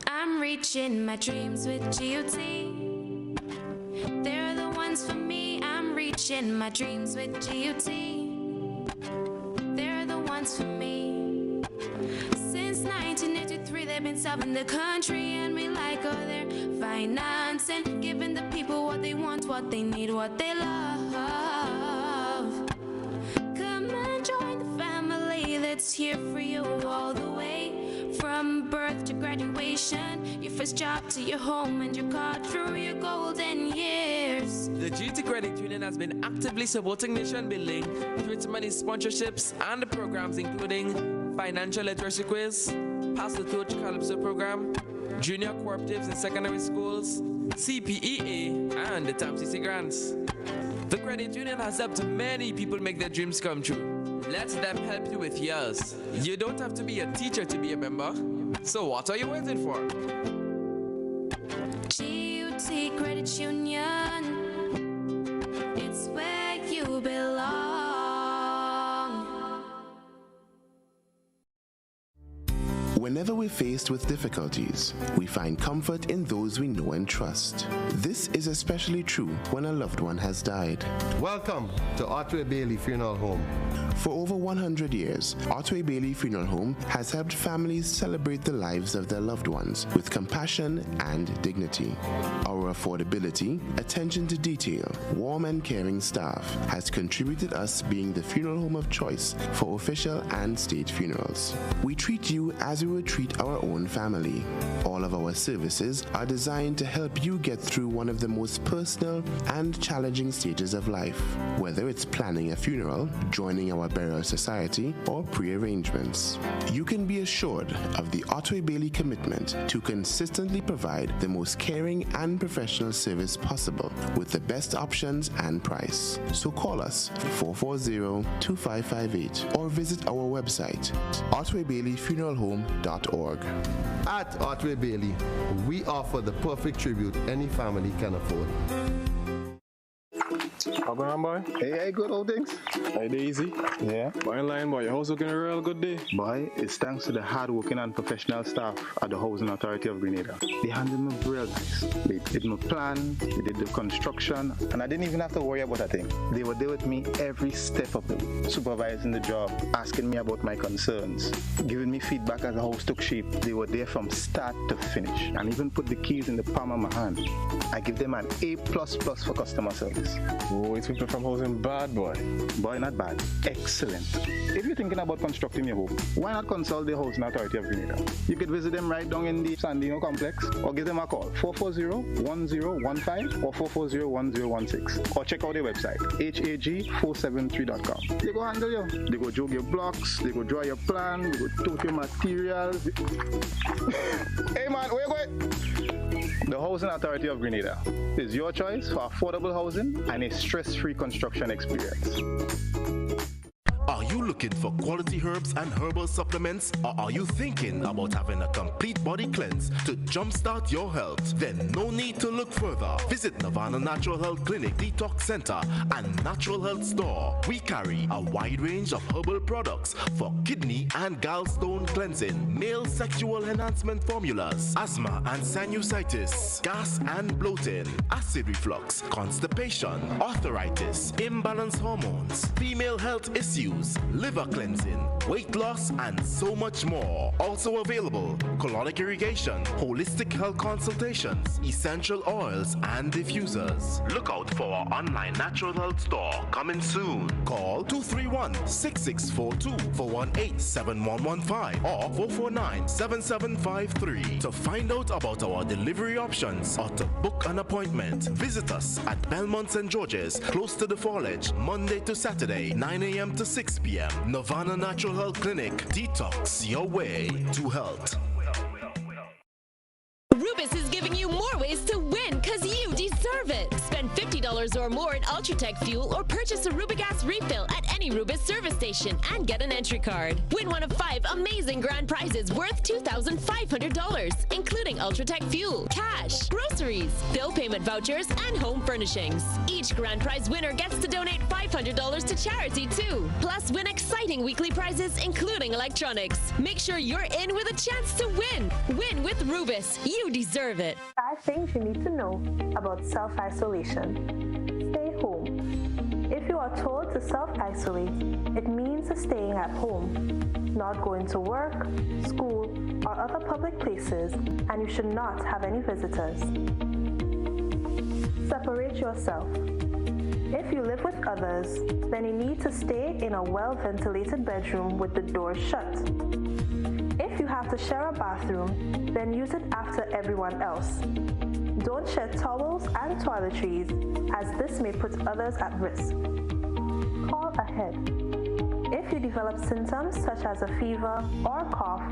I'm reaching my dreams with GOT. They're the ones for me. I'm reaching my dreams with GOT. They're the ones for me. Since 1983, they've been serving the country, and we like all their financing, giving the people what they want, what they need, what they love. Come and join the family that's here for you all the way. From birth to graduation, your first job to your home, and your card through your golden years. The GT Credit Union has been actively supporting nation building through its many sponsorships and programs, including financial literacy quiz, Pass the Torch Calypso program, junior cooperatives in secondary schools, CPEA, and the TAMCC grants. The credit union has helped many people make their dreams come true. Let them help you with yours. You don't have to be a teacher to be a member. So what are you waiting for? GUT Credit Union, it's where you belong. Whenever we're faced with difficulties, we find comfort in those we know and trust. This is especially true when a loved one has died. Welcome to Otway Bailey Funeral Home. For over 100 years, Otway Bailey Funeral Home has helped families celebrate the lives of their loved ones with compassion and dignity. Our affordability, attention to detail, warm and caring staff has contributed us being the funeral home of choice for official and state funerals. We treat you as we would treat our own family. All of our services are designed to help you get through one of the most personal and challenging stages of life, whether it's planning a funeral, joining our burial society, or pre-arrangements. You can be assured of the Otway Bailey commitment to consistently provide the most caring and professional service possible with the best options and price. So call us 440-2558 or visit our website, otwaybaileyfuneralhome.org. At Otway Bailey, we offer the perfect tribute any family can afford. How going on, boy? Hey, good old things. Hey, easy. Yeah. Boy, in line, boy. Your house looking a real good day. Boy, it's thanks to the hard-working and professional staff at the Housing Authority of Grenada. They handled me real nice. They did my plan, they did the construction, and I didn't even have to worry about a thing. They were there with me every step of the way, supervising the job, asking me about my concerns, giving me feedback as the house took shape. They were there from start to finish, and even put the keys in the palm of my hand. I give them an A++ for customer service. Oh, it's people from housing bad, boy. Boy, not bad. Excellent. If you're thinking about constructing your home, why not consult the Housing Authority of Grenada? You could visit them right down in the Sandino complex or give them a call, 440-1015 or 440-1016. Or check out their website, hag473.com. They go handle you. They go jog your blocks, they go draw your plan, they go tote your materials. Hey man, where you going? The Housing Authority of Grenada is your choice for affordable housing and a stress-free construction experience. Are you looking for quality herbs and herbal supplements, or are you thinking about having a complete body cleanse to jumpstart your health? Then no need to look further. Visit Nirvana Natural Health Clinic, Detox Center, and Natural Health Store. We carry a wide range of herbal products for kidney and gallstone cleansing, male sexual enhancement formulas, asthma and sinusitis, gas and bloating, acid reflux, constipation, arthritis, imbalanced hormones, female health issues, liver cleansing, weight loss, and so much more. Also available, colonic irrigation, holistic health consultations, essential oils, and diffusers. Look out for our online natural health store coming soon. Call 231-6642 for 18-7115 or 449-7753 to find out about our delivery options or to book an appointment. Visit us at Belmont St. George's, close to the Foliage, Monday to Saturday, 9 a.m. to 6 p.m. Nirvana Natural Health Clinic. Detox your way to health. Rubis is giving you more ways to win because you deserve it. Spend $50 or more in Ultratech fuel or purchase a Rubigas refill at any Rubis service station and get an entry card. Win one of 5 amazing grand prizes worth $2,500, including Ultratech fuel, cash, groceries, bill payment vouchers, and home furnishings. Each grand prize winner gets to donate $500 to charity too. Plus, win exciting weekly prizes, including electronics. Make sure you're in with a chance to win. Win with Rubis. You deserve it. 5 things you need to know about self-isolation. Stay home. If you are told to self-isolate, it means staying at home, not going to work, school, or other public places, and you should not have any visitors. Separate yourself. If you live with others, then you need to stay in a well-ventilated bedroom with the door shut. If you have to share a bathroom, then use it after everyone else. Don't share towels and toiletries, as this may put others at risk. Call ahead. If you develop symptoms such as a fever or cough,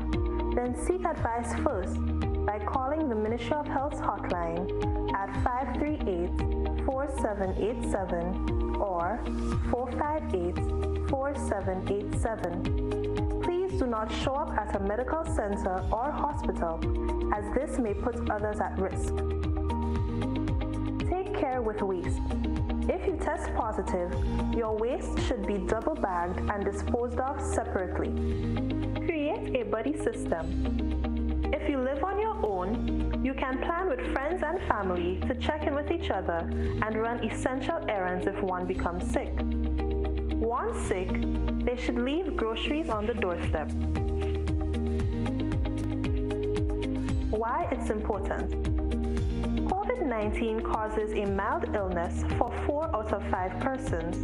then seek advice first by calling the Ministry of Health's hotline at 538-46 4787 or 458-4787. Please do not show up at a medical center or hospital, as this may put others at risk. Take care with waste. If you test positive, your waste should be double bagged and disposed of separately. Create a buddy system. If you live on your own, you can plan with friends and family to check in with each other and run essential errands if one becomes sick. Once sick, they should leave groceries on the doorstep. Why it's important. COVID-19 causes a mild illness for 4 out of 5 persons.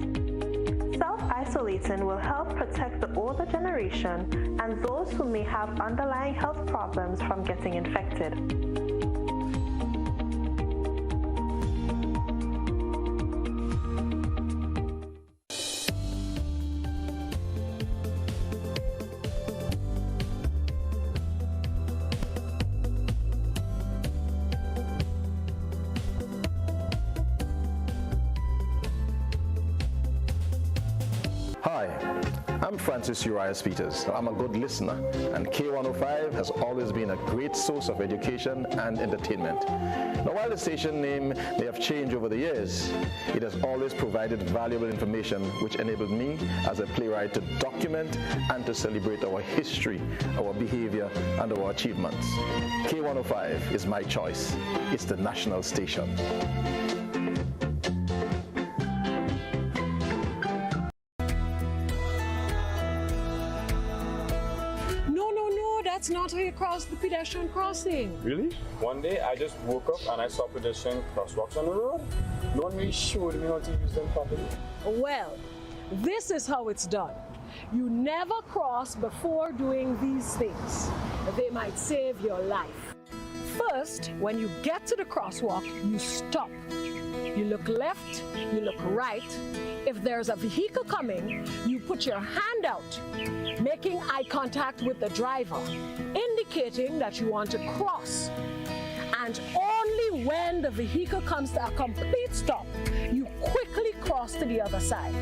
Self-isolating will help protect the older generation and those who may have underlying health problems from getting infected. Hi, I'm Francis Urias Peters. I'm a good listener, and K105 has always been a great source of education and entertainment. Now, while the station name may have changed over the years, it has always provided valuable information which enabled me as a playwright to document and to celebrate our history, our behavior, and our achievements. K105 is my choice. It's the national station. That's not how you cross the pedestrian crossing. Really? One day I just woke up and I saw pedestrian crosswalks on the road. No one really showed me how to use them properly. Well, this is how it's done. You never cross before doing these things. They might save your life. First, when you get to the crosswalk, you stop. You look left, you look right. If there's a vehicle coming, you put your hand out, making eye contact with the driver, indicating that you want to cross. And only when the vehicle comes to a complete stop, you quickly cross to the other side.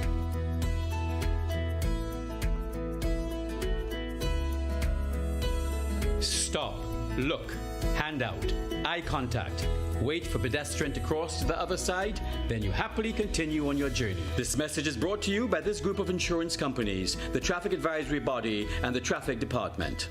Stop, look, hand out, eye contact. Wait for pedestrian to cross to the other side, then you happily continue on your journey. This message is brought to you by this group of insurance companies, the Traffic Advisory Body, and the Traffic Department.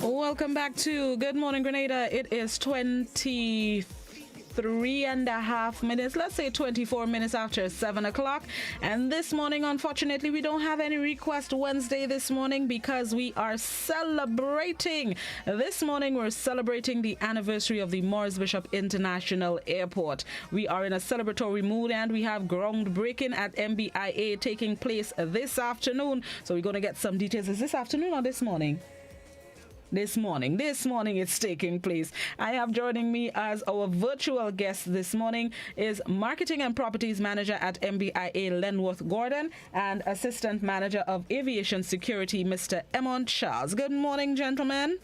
Welcome back to Good Morning Grenada. It is 23.5 minutes, let's say 24 minutes after 7 o'clock. And this morning, unfortunately, we don't have any Request Wednesday this morning because we are celebrating. This morning, we're celebrating the anniversary of the Morris Bishop International Airport. We are in a celebratory mood and we have groundbreaking at MBIA taking place this afternoon. So we're going to get some details. Is this afternoon or this morning? This morning it's taking place. I have joining me as our virtual guest this morning is Marketing and Properties Manager at MBIA, Lenworth Gordon, and Assistant Manager of Aviation Security, Mr. Emont Charles. Good morning, gentlemen.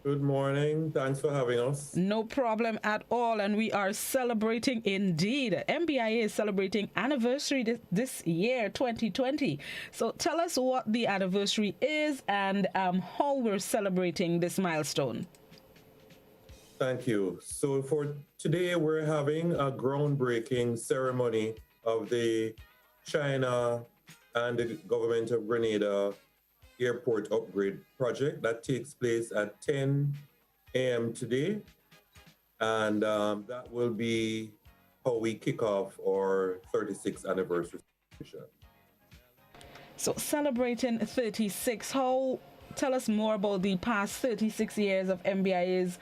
Good morning. Thanks for having us. No problem at all. And we are celebrating indeed. MBIA is celebrating anniversary this year, 2020. So tell us what the anniversary is and how we're celebrating this milestone. Thank you. So for today, we're having a groundbreaking ceremony of the China and the government of Grenada airport upgrade project that takes place at 10 a.m. today, and that will be how we kick off our 36th anniversary. So celebrating 36, tell us more about the past 36 years of MBIA's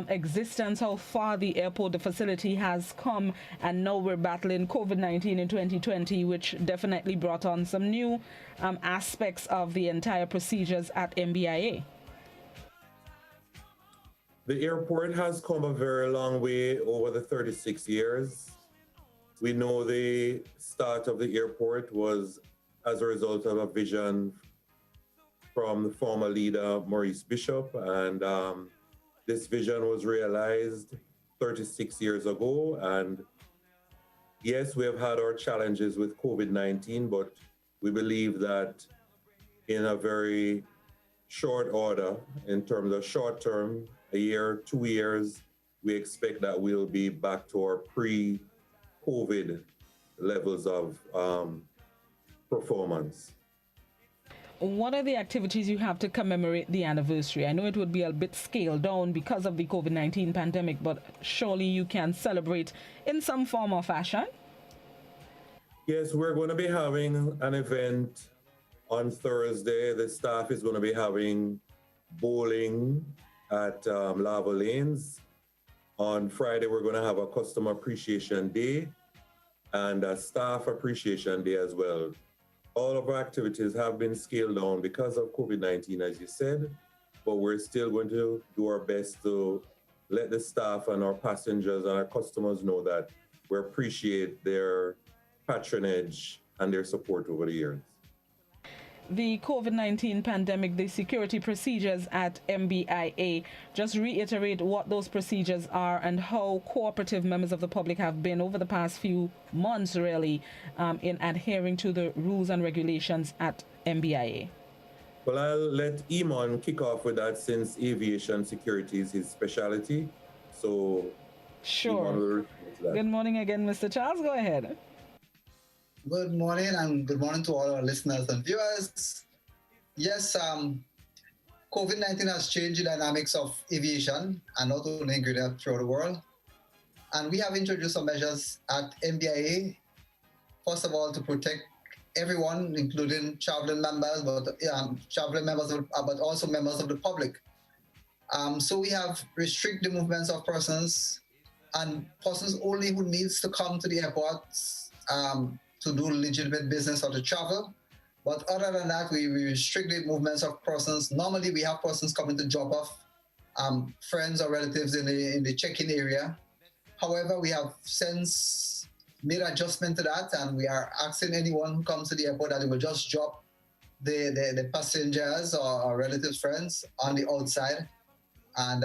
existence, how far the facility has come, and now we're battling COVID-19 in 2020, which definitely brought on some new aspects of the entire procedures at MBIA. The airport has come a very long way over the 36 years. We know the start of the airport was as a result of a vision from the former leader, Maurice Bishop, and this vision was realized 36 years ago. And yes, we have had our challenges with COVID-19, but we believe that in a very short order, in terms of short term, a year, 2 years, we expect that we'll be back to our pre-COVID levels of performance. What are the activities you have to commemorate the anniversary? I know it would be a bit scaled down because of the COVID-19 pandemic, but surely you can celebrate in some form or fashion? Yes, we're going to be having an event on Thursday. The staff is going to be having bowling at Lava Lanes. On Friday, we're going to have a Customer Appreciation Day and a Staff Appreciation Day as well. All of our activities have been scaled down because of COVID-19, as you said, but we're still going to do our best to let the staff and our passengers and our customers know that we appreciate their patronage and their support over the years. The COVID-19 pandemic, the security procedures at MBIA, just reiterate what those procedures are and how cooperative members of the public have been over the past few months, really, in adhering to the rules and regulations at MBIA. Well, I'll let Iman kick off with that since aviation security is his specialty. So, sure. Good morning again, Mr. Charles. Go ahead. Good morning, and good morning to all our listeners and viewers. Yes, COVID-19 has changed the dynamics of aviation, and not only in Grenada, throughout the world. And we have introduced some measures at MBIA, first of all, to protect everyone, including traveling members, but also members of the public. So we have restricted the movements of persons, and persons only who needs to come to the airports to do legitimate business or to travel. But other than that, we restrict the movements of persons. Normally, we have persons coming to drop off friends or relatives in the check-in area. However, we have since made adjustment to that, and we are asking anyone who comes to the airport that they will just drop the passengers or relatives, friends on the outside, and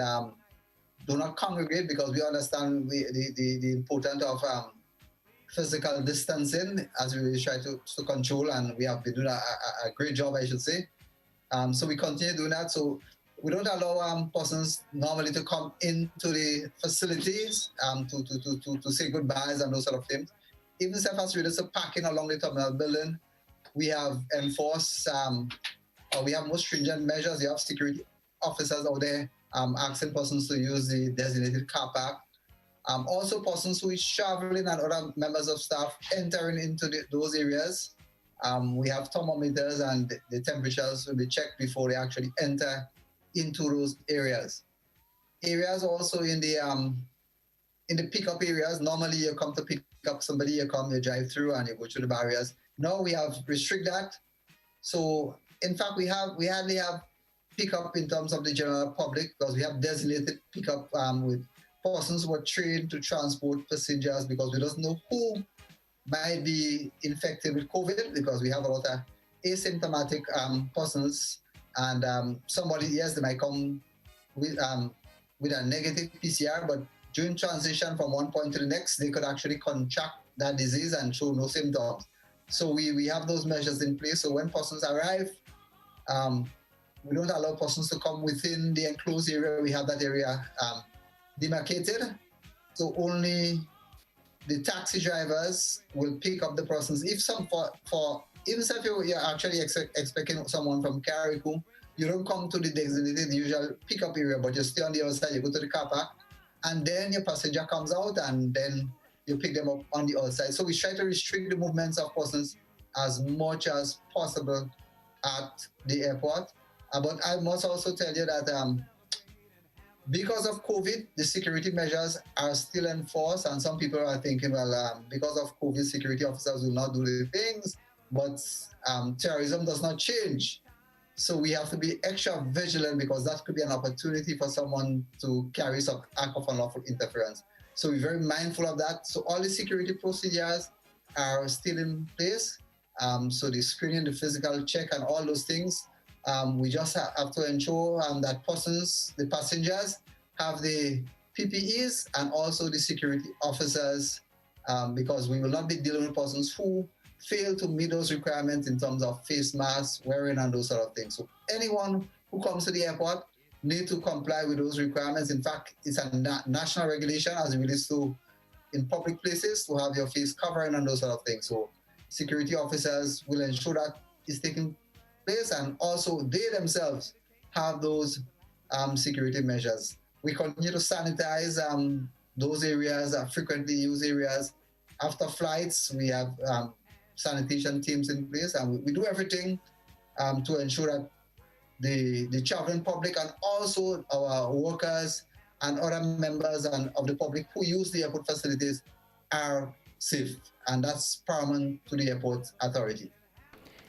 do not congregate, because we understand the importance of physical distancing as we try to control, and we have been doing a great job, I should say. So we continue doing that. So we don't allow persons normally to come into the facilities to say goodbyes and those sort of things. Even if as relates to parking along the terminal building, we have enforced, or we have more stringent measures. We have security officers out there asking persons to use the designated car park. Also, persons who is traveling and other members of staff entering into those areas, we have thermometers, and the temperatures will be checked before they actually enter into those areas. Areas also in the pickup areas, normally you come to pick up somebody, you drive through and you go through the barriers. Now we have restricted that. So in fact, we hardly have pickup in terms of the general public, because we have designated pickup with persons who are trained to transport passengers, because we don't know who might be infected with COVID, because we have a lot of asymptomatic persons, and somebody, yes, they might come with a negative PCR, but during transition from one point to the next, they could actually contract that disease and show no symptoms. So we have those measures in place. So when persons arrive, we don't allow persons to come within the enclosed area. We have that area demarcated. So only the taxi drivers will pick up the persons. If some even if you're actually expecting someone from Carriacou, you don't come to the designated usual pickup area, but you stay on the other side, you go to the car park, and then your passenger comes out, and then you pick them up on the outside. So we try to restrict the movements of persons as much as possible at the airport. But I must also tell you that because of COVID, the security measures are still enforced, and some people are thinking, well, because of COVID, security officers will not do the things, but terrorism does not change. So we have to be extra vigilant, because that could be an opportunity for someone to carry some act of unlawful interference. So we're very mindful of that. So all the security procedures are still in place. So the screening, the physical check, and all those things We just have to ensure that the passengers have the PPEs and also the security officers, because we will not be dealing with persons who fail to meet those requirements in terms of face masks, wearing, and those sort of things. So anyone who comes to the airport need to comply with those requirements. In fact, it's a national regulation as it relates to in public places to have your face covering and those sort of things. So security officers will ensure that is taking place, and also they themselves have those security measures. We continue to sanitize those areas, frequently used areas. After flights, we have sanitation teams in place, and we do everything to ensure that the traveling public and also our workers and other members of the public who use the airport facilities are safe, and that's paramount to the airport authority.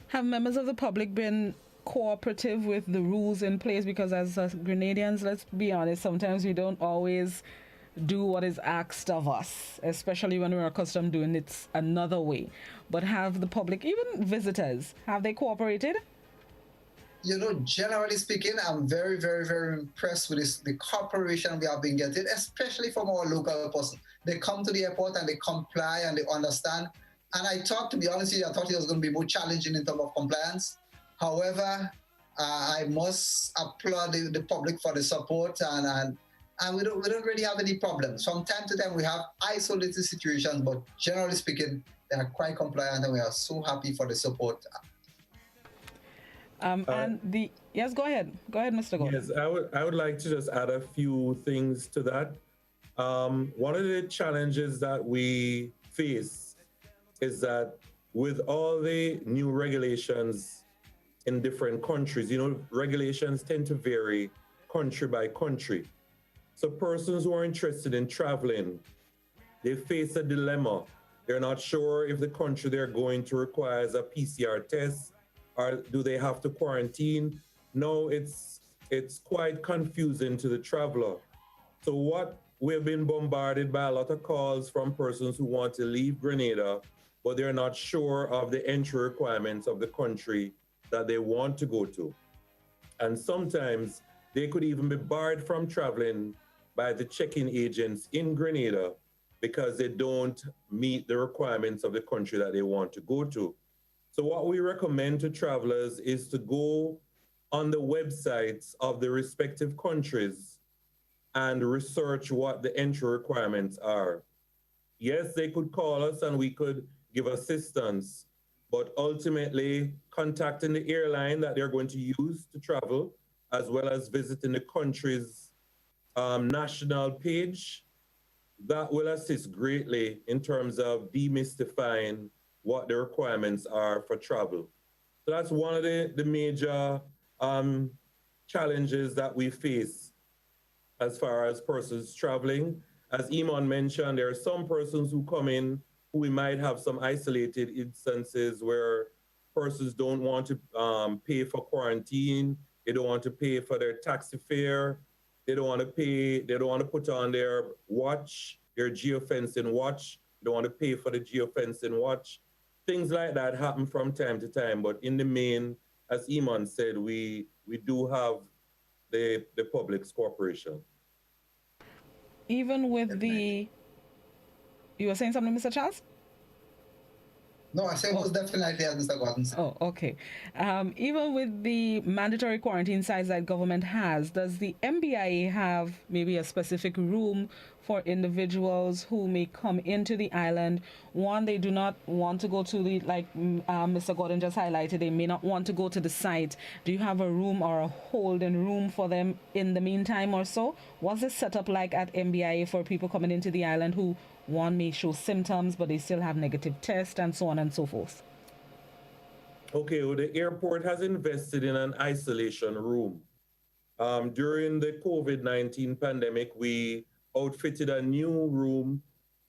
Have members of the public been cooperative with the rules in place? Because as Grenadians, let's be honest, sometimes we don't always do what is asked of us, especially when we're accustomed to doing it another way. But have the public, even visitors, have they cooperated? You know, generally speaking, I'm very, very, very impressed with the cooperation we have been getting, especially from our local person. They come to the airport and they comply and they understand. And I thought, to be honest with you, I thought it was going to be more challenging in terms of compliance. However, I must applaud the public for the support, and we don't really have any problems. From time to time, we have isolated situations, but generally speaking, they are quite compliant, and we are so happy for the support. Yes, go ahead, Mr. Gordon. Yes, I would like to just add a few things to that. One of the challenges that we face is that with all the new regulations in different countries, you know, regulations tend to vary country by country. So persons who are interested in traveling, they face a dilemma. They're not sure if the country they're going to requires a PCR test, or do they have to quarantine? No, it's quite confusing to the traveler. So what we've been bombarded by a lot of calls from persons who want to leave Grenada, but they're not sure of the entry requirements of the country that they want to go to. And sometimes they could even be barred from traveling by the check-in agents in Grenada because they don't meet the requirements of the country that they want to go to. So what we recommend to travelers is to go on the websites of the respective countries and research what the entry requirements are. Yes, they could call us and we could give assistance, but ultimately contacting the airline that they're going to use to travel, as well as visiting the country's national page, that will assist greatly in terms of demystifying what the requirements are for travel. So that's one of the major challenges that we face as far as persons traveling. As Iman mentioned, there are some persons who come in who we might have some isolated instances where persons don't want to pay for quarantine, they don't want to pay for their taxi fare, they don't want to pay, they don't want to put on their watch, their geofencing watch, they don't want to pay for the geofencing watch. Things like that happen from time to time, but in the main, as Iman said, we do have the public's cooperation. Even with the... You were saying something, Mr. Charles? No, I say most definitely, as Mr. Gordon said. Oh, okay. Even with the mandatory quarantine sites that government has, does the MBIA have maybe a specific room for individuals who may come into the island? One, they do not want to go to the, like Mr. Gordon just highlighted, they may not want to go to the site. Do you have a room or a holding room for them in the meantime or so? What's the setup like at MBIA for people coming into the island who one may show symptoms, but they still have negative tests and so on and so forth? Okay, well, the airport has invested in an isolation room. During the COVID-19 pandemic, we outfitted a new room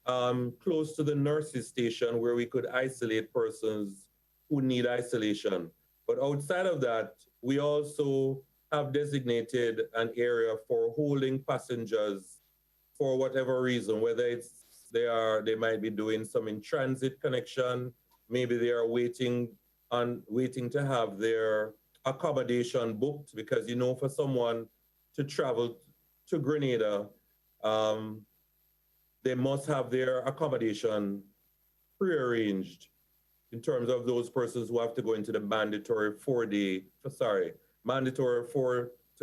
close to the nurses' station where we could isolate persons who need isolation. But outside of that, we also have designated an area for holding passengers for whatever reason, whether it's they might be doing some in-transit connection, maybe they are waiting to have their accommodation booked because, you know, for someone to travel to Grenada, they must have their accommodation prearranged in terms of those persons who have to go into the mandatory 4 to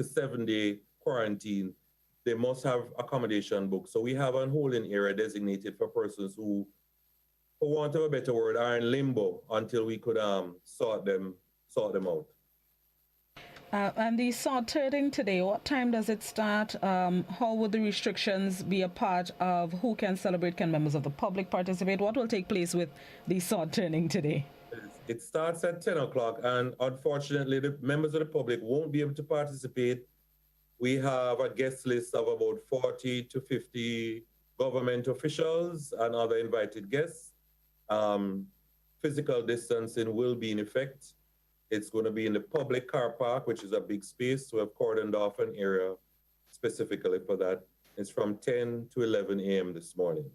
7 day quarantine. They must have accommodation booked. So we have a holding area designated for persons who, for want of a better word, are in limbo until we could sort them out. And the sorting today, what time does it start? How would the restrictions be a part of who can celebrate? Can members of the public participate? What will take place with the sorting today? It starts at 10 o'clock, and unfortunately, the members of the public won't be able to participate. We have a guest list of about 40 to 50 government officials and other invited guests. Physical distancing will be in effect. It's going to be in the public car park, which is a big space. So we have cordoned off an area specifically for that. It's from 10 to 11 a.m. this morning.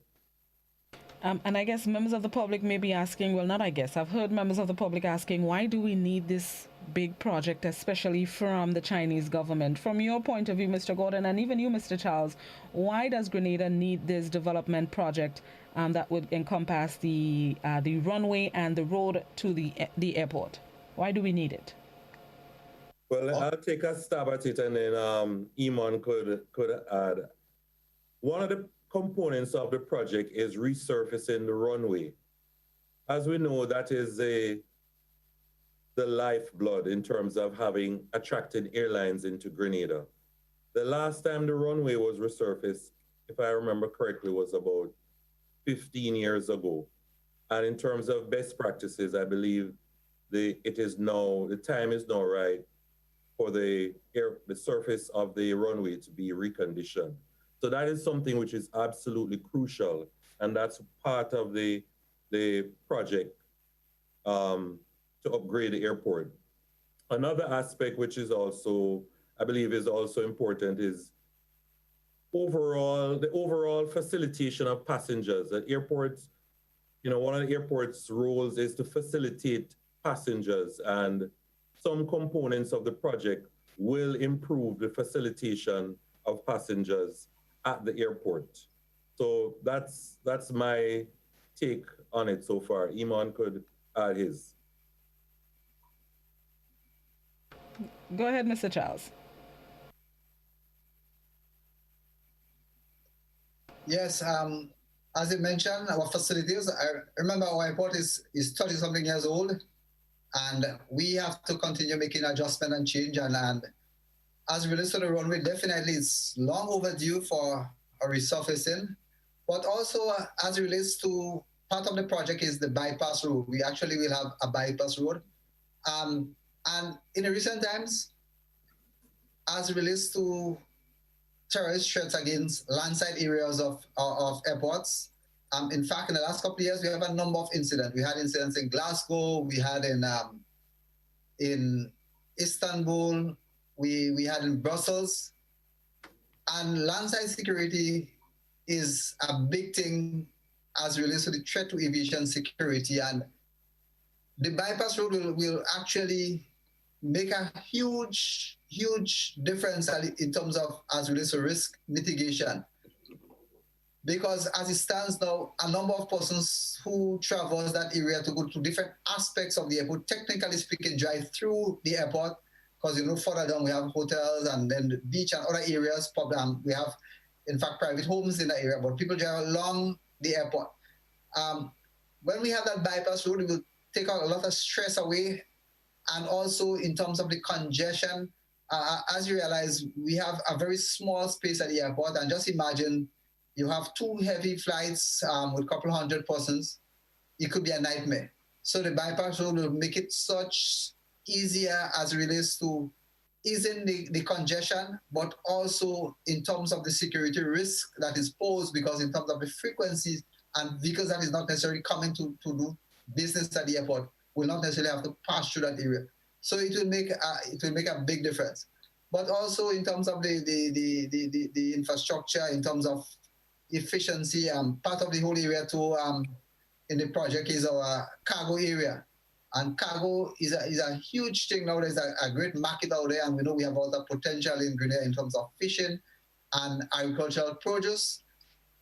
And I guess members of the public may be asking, well, not I guess, I've heard members of the public asking, why do we need this big project, especially from the Chinese government? From your point of view, Mr. Gordon, and even you, Mr. Charles, why does Grenada need this development project that would encompass the runway and the road to the airport? Why do we need it? Well, I'll take a stab at it, and then Iman could add. One of the components of the project is resurfacing the runway. As we know, that is the lifeblood in terms of having attracted airlines into Grenada. The last time the runway was resurfaced, if I remember correctly, was about 15 years ago. And in terms of best practices, I believe the time is now right for the surface of the runway to be reconditioned. So that is something which is absolutely crucial, and that's part of the project to upgrade the airport. Another aspect which is also, I believe, is also important is the overall facilitation of passengers. At airports, you know, one of the airport's roles is to facilitate passengers, and some components of the project will improve the facilitation of passengers at the airport. So that's my take on it so far. Iman could add his. Go ahead, Mr. Charles. Yes, as you mentioned, our facilities, I remember our airport is 30-something years old, and we have to continue making adjustment and change. And as it relates to the runway, definitely it's long overdue for a resurfacing. But also, as it relates to part of the project is the bypass road. We actually will have a bypass road. And in the recent times, as it relates to terrorist threats against landside areas of airports, in fact, in the last couple of years, we have a number of incidents. We had incidents in Glasgow, we had in Istanbul, we had in Brussels. And landside security is a big thing as it relates to the threat to aviation security. And the bypass road will actually make a huge difference in terms of as it relates to risk mitigation. Because as it stands now, a number of persons who traverse that area to go to different aspects of the airport, technically speaking, drive through the airport, because, you know, further down we have hotels and then the beach and other areas. We have, in fact, private homes in that area, but people drive along the airport. When we have that bypass road, it will take out a lot of stress away. And also in terms of the congestion, as you realize, we have a very small space at the airport, and just imagine you have two heavy flights with a couple hundred persons. It could be a nightmare. So the bypass road will make it such easier as it relates to easing the congestion, but also in terms of the security risk that is posed, because in terms of the frequencies and vehicles that is not necessarily coming to do business at the airport will not necessarily have to pass through that area. So it will make a big difference. But also in terms of the infrastructure, in terms of efficiency, part of the whole area too in the project is our cargo area. And cargo is a huge thing now. There's a great market out there, and we know we have all the potential in Grenada in terms of fishing and agricultural produce.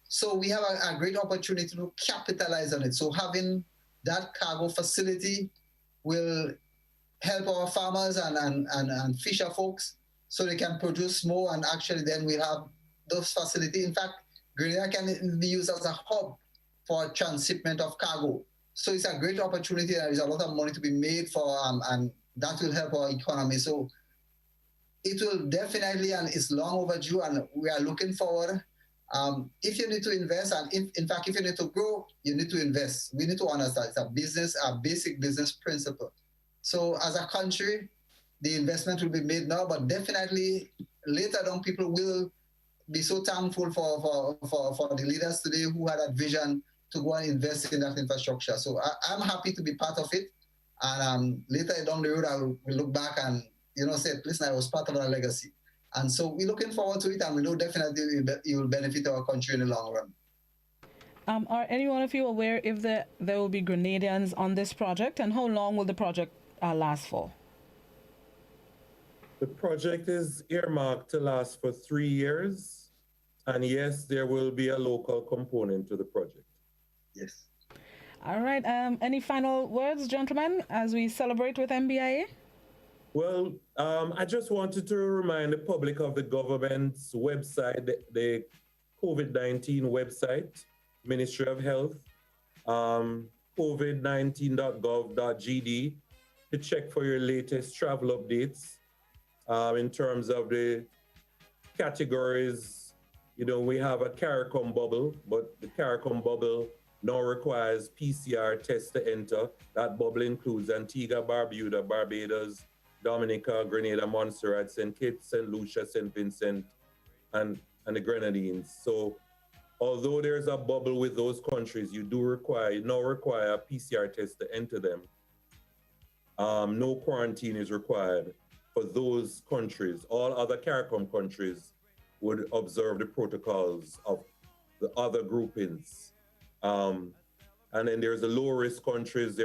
So we have a great opportunity to capitalize on it. So having that cargo facility will help our farmers and fisher folks so they can produce more, and actually then we have those facilities. In fact, Grenada can be used as a hub for transshipment of cargo. So it's a great opportunity. There is a lot of money to be made for, and that will help our economy. So it will definitely, and it's long overdue, and we are looking forward. If you need to invest, and in fact, if you need to grow, you need to invest. We need to understand it's a basic business principle. So as a country, the investment will be made now, but definitely later on, people will be so thankful for the leaders today who had that vision to go and invest in that infrastructure. So I'm happy to be part of it. And later down the road, I will look back and say, listen, I was part of our legacy. And so we're looking forward to it, and we know definitely it will benefit our country in the long run. Are any one of you aware if there will be Grenadians on this project, and how long will the project last for? The project is earmarked to last for 3 years. And yes, there will be a local component to the project. Yes. All right. Any final words, gentlemen, as we celebrate with MBIA? Well, I just wanted to remind the public of the government's website, the COVID-19 website, Ministry of Health, covid19.gov.gd, to check for your latest travel updates in terms of the categories. We have a CARICOM bubble, but the CARICOM bubble now requires PCR tests to enter. That bubble includes Antigua, Barbuda, Barbados, Dominica, Grenada, Montserrat, St. Kitts, St. Lucia, St. Vincent, and the Grenadines. So although there's a bubble with those countries, you now require a PCR test to enter them. No quarantine is required for those countries. All other CARICOM countries would observe the protocols of the other groupings. And then there's the low-risk countries,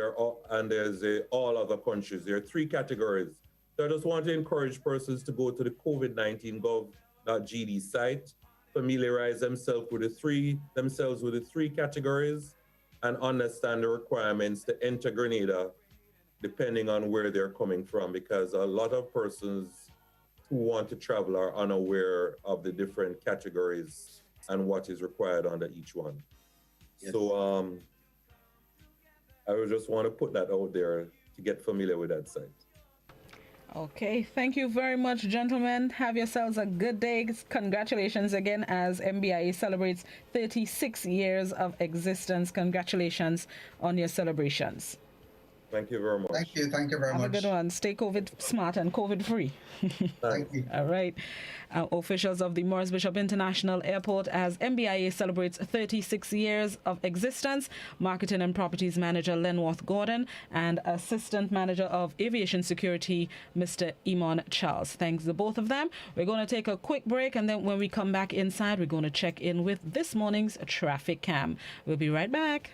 and there's all other countries. There are 3 categories. So I just want to encourage persons to go to the covid19.gov.gd site, familiarize themselves with the three categories, and understand the requirements to enter Grenada, depending on where they're coming from, because a lot of persons who want to travel are unaware of the different categories and what is required under each one. Yes. So I would just want to put that out there to get familiar with that site. Okay, thank you very much, gentlemen. Have yourselves a good day. Congratulations again as MBIA celebrates 36 years of existence. Congratulations on your celebrations. Thank you very much. Thank you very much. Have a good one. Stay COVID smart and COVID free. Thank you. All right. Officials of the Morris Bishop International Airport as MBIA celebrates 36 years of existence. Marketing and Properties Manager Lenworth Gordon and Assistant Manager of Aviation Security, Mr. Imon Charles. Thanks to both of them. We're going to take a quick break, and then when we come back inside, we're going to check in with this morning's traffic cam. We'll be right back.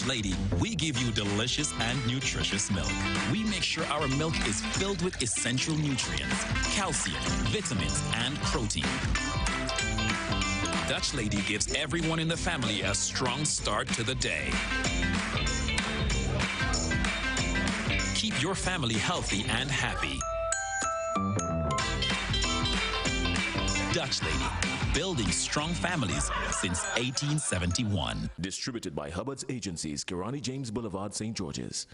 Lady, we give you delicious and nutritious milk. We make sure our milk is filled with essential nutrients, calcium, vitamins, and protein. Dutch Lady gives everyone in the family a strong start to the day. Keep your family healthy and happy. Dutch Lady, building strong families since 1871. Distributed by Hubbard's Agencies, Kirani James Boulevard, St. George's.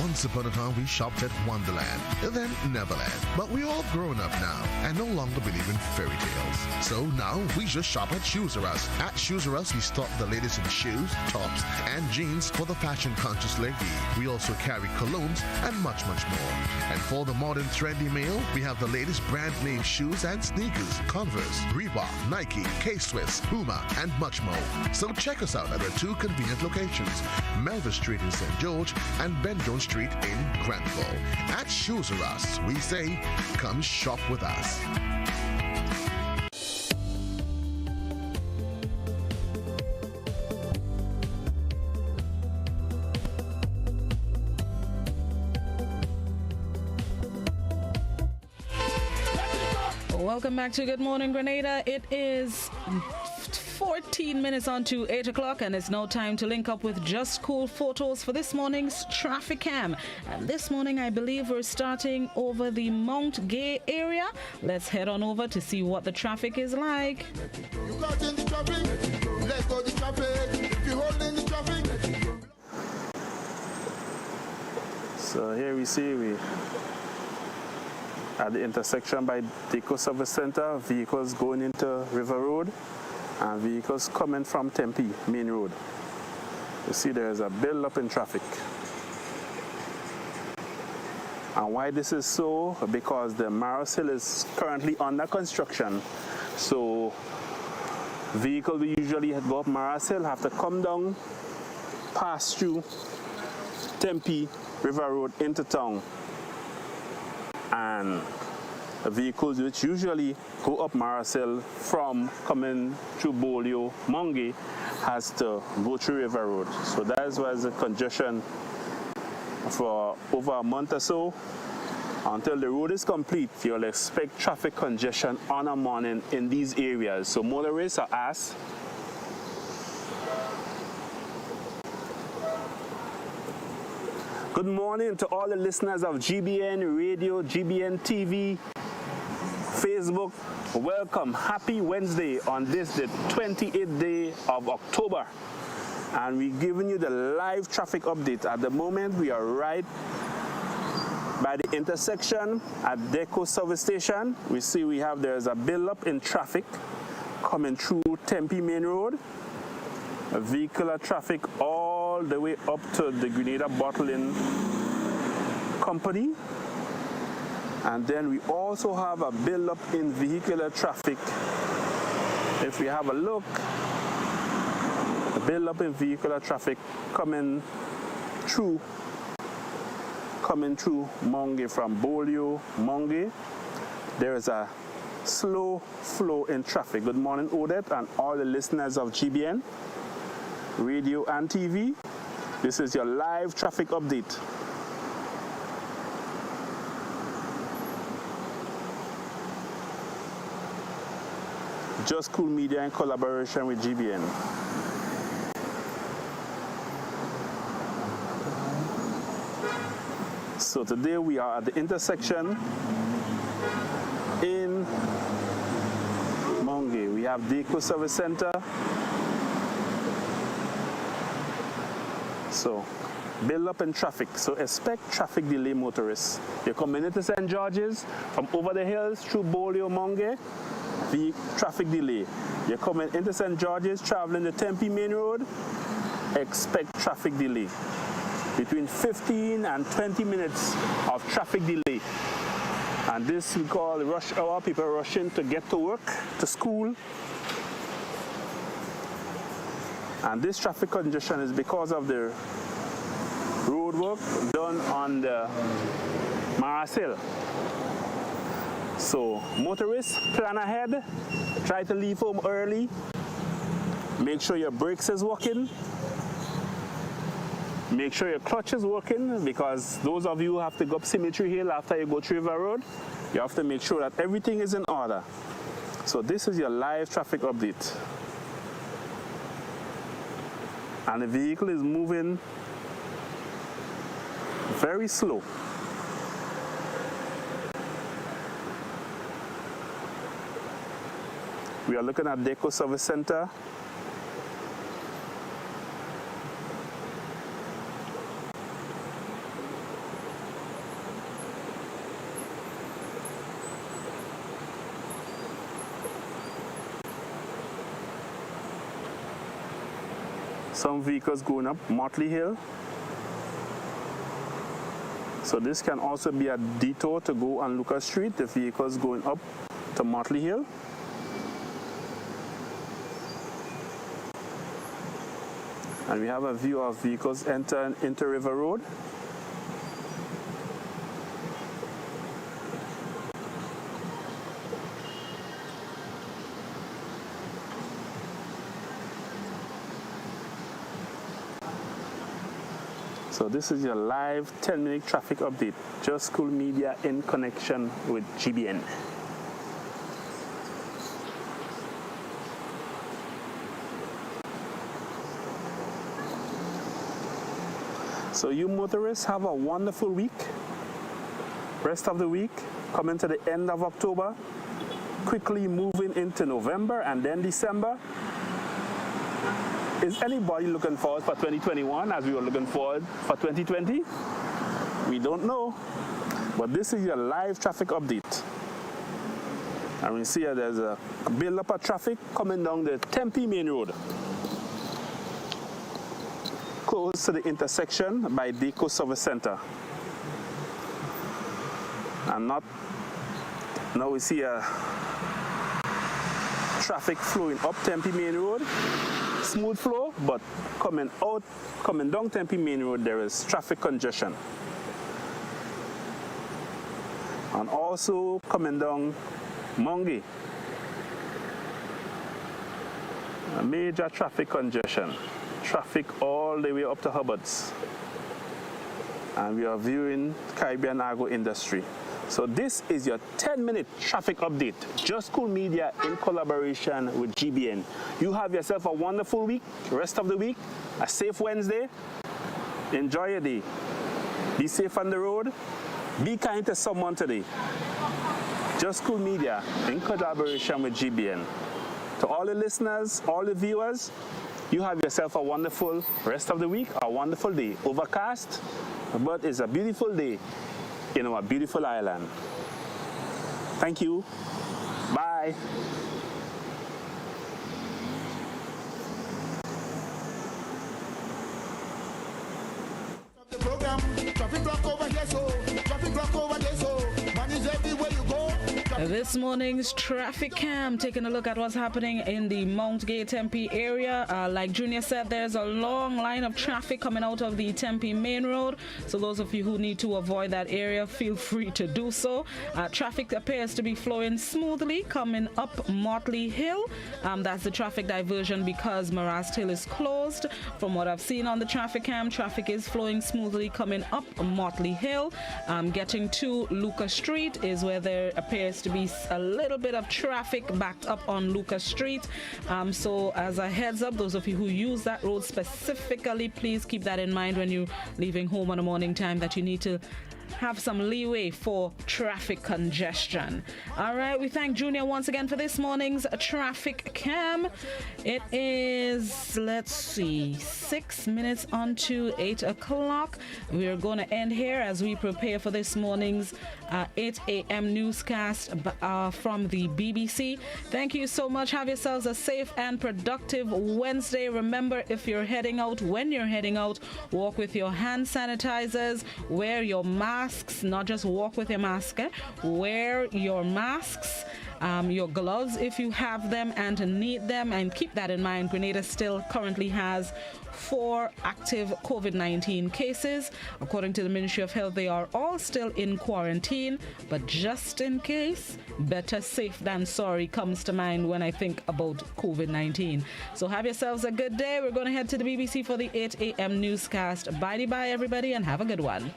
Once upon a time, we shopped at Wonderland, then Neverland. But we're all grown up now and no longer believe in fairy tales. So now we just shop at Shoes R Us. At Shoes R Us, we stock the latest in shoes, tops, and jeans for the fashion-conscious lady. We also carry colognes and much, much more. And for the modern trendy male, we have the latest brand name shoes and sneakers, Converse, Reebok, Nike, K-Swiss, Puma, and much more. So check us out at our two convenient locations, Melville Street in St. George and Ben Jones Street in Granville. At Shoes R Us, we say, come shop with us. Welcome back to Good Morning Grenada. It is 14 minutes on to 8 o'clock, and it's now time to link up with Just Cool Photos for this morning's traffic cam. And this morning, I believe we're starting over the Mount Gay area. Let's head on over to see what the traffic is like. You got in the traffic, let's go the traffic. If you hold in the traffic. So here we see at the intersection by Deco Service Center, vehicles going into River Road and vehicles coming from Tempe Main Road. You see there is a build-up in traffic. And why this is so? Because the Maros Hill is currently under construction. So vehicles we usually go up Maros Hill have to come down, pass through Tempe, River Road into town. And the vehicles which usually go up Maros Hill from coming through Bolio, Monge, has to go through River Road. So that is why there's a congestion for over a month or so. Until the road is complete, you'll expect traffic congestion on a morning in these areas. So motorists are asked good morning to all the listeners of GBN Radio, GBN TV, Facebook. Welcome. Happy Wednesday on this, the 28th day of October. And we're giving you the live traffic update. At the moment, we are right by the intersection at Deco Service Station. We see there's a build-up in traffic coming through Tempe Main Road. A vehicular traffic all the way up to the Grenada Bottling Company. And then we also have a build-up in vehicular traffic. If we have a look, a build-up in vehicular traffic coming through Monge from Bolio, Monge. There is a slow flow in traffic. Good morning, Odette, and all the listeners of GBN Radio and TV. This is your live traffic update. Just Cool Media in collaboration with GBN. So today we are at the intersection in Monge. We have Deco Service Center. So, build up in traffic. So expect traffic delay, motorists. You're coming into St. George's from over the hills through Bolio, Monge, the traffic delay. You're coming into St. George's, traveling the Tempe Main Road, expect traffic delay. Between 15 and 20 minutes of traffic delay. And this we call rush hour, people rushing to get to work, to school. And this traffic congestion is because of the road work done on the Maros Hill. So motorists, plan ahead, try to leave home early, make sure your brakes is working, make sure your clutch is working, because those of you who have to go up Symmetry Hill after you go through River Road, you have to make sure that everything is in order. So this is your live traffic update. And the vehicle is moving very slow. We are looking at Deco Service Center. Some vehicles going up Motley Hill. So this can also be a detour to go on Lucas Street, the vehicles going up to Motley Hill. And we have a view of vehicles entering into River Road. So this is your live 10-minute traffic update. Just Cool Media in connection with GBN. So you motorists have a wonderful week. Rest of the week, coming to the end of October, quickly moving into November and then December. Is anybody looking forward for 2021 as we were looking forward for 2020? We don't know. But this is your live traffic update. And we see there's a build-up of traffic coming down the Tempe Main Road, close to the intersection by Deco Service Center. And now we see a traffic flowing up Tempe Main Road. Smooth flow, but coming down Tempe Main Road, there is traffic congestion. And also coming down Mongi, a major traffic congestion. Traffic all the way up to Hubbards. And we are viewing Caribbean Agro Industry. So this is your 10-minute traffic update. Just Cool Media in collaboration with GBN. You have yourself a wonderful week, rest of the week, a safe Wednesday. Enjoy your day. Be safe on the road. Be kind to someone today. Just Cool Media in collaboration with GBN. To all the listeners, all the viewers, you have yourself a wonderful rest of the week, a wonderful day. Overcast, but it's a beautiful day in our beautiful island. Thank you. Bye. The program, traffic block over here, so traffic block over there, so man is everywhere you go. This morning's traffic cam, taking a look at what's happening in the Mount Gay Tempe area. Like Junior said, there's a long line of traffic coming out of the Tempe Main Road. So those of you who need to avoid that area, feel free to do so. Traffic appears to be flowing smoothly coming up Motley Hill. That's the traffic diversion because Marrast Hill is closed. From what I've seen on the traffic cam, traffic is flowing smoothly coming up Motley Hill. Getting to Lucas Street is where there appears to be a little bit of traffic backed up on Lucas Street. So as a heads up, those of you who use that road specifically, please keep that in mind when you're leaving home on a morning time, that you need to have some leeway for traffic congestion. All right, we thank Junior once again for this morning's traffic cam. It is, let's see, 6 minutes on to 8 o'clock. We're going to end here as we prepare for this morning's 8 a.m. newscast from the BBC. Thank you so much. Have yourselves a safe and productive Wednesday. Remember, if you're heading out, when you're heading out, walk with your hand sanitizers, wear your masks, not just walk with your mask. Wear your masks, your gloves if you have them and need them, and keep that in mind. Grenada still currently has 4 active COVID-19 cases. According to the Ministry of Health, they are all still in quarantine, but just in case, better safe than sorry comes to mind when I think about COVID-19. So have yourselves a good day. We're going to head to the BBC for the 8 a.m. newscast. Bye-bye, everybody, and have a good one.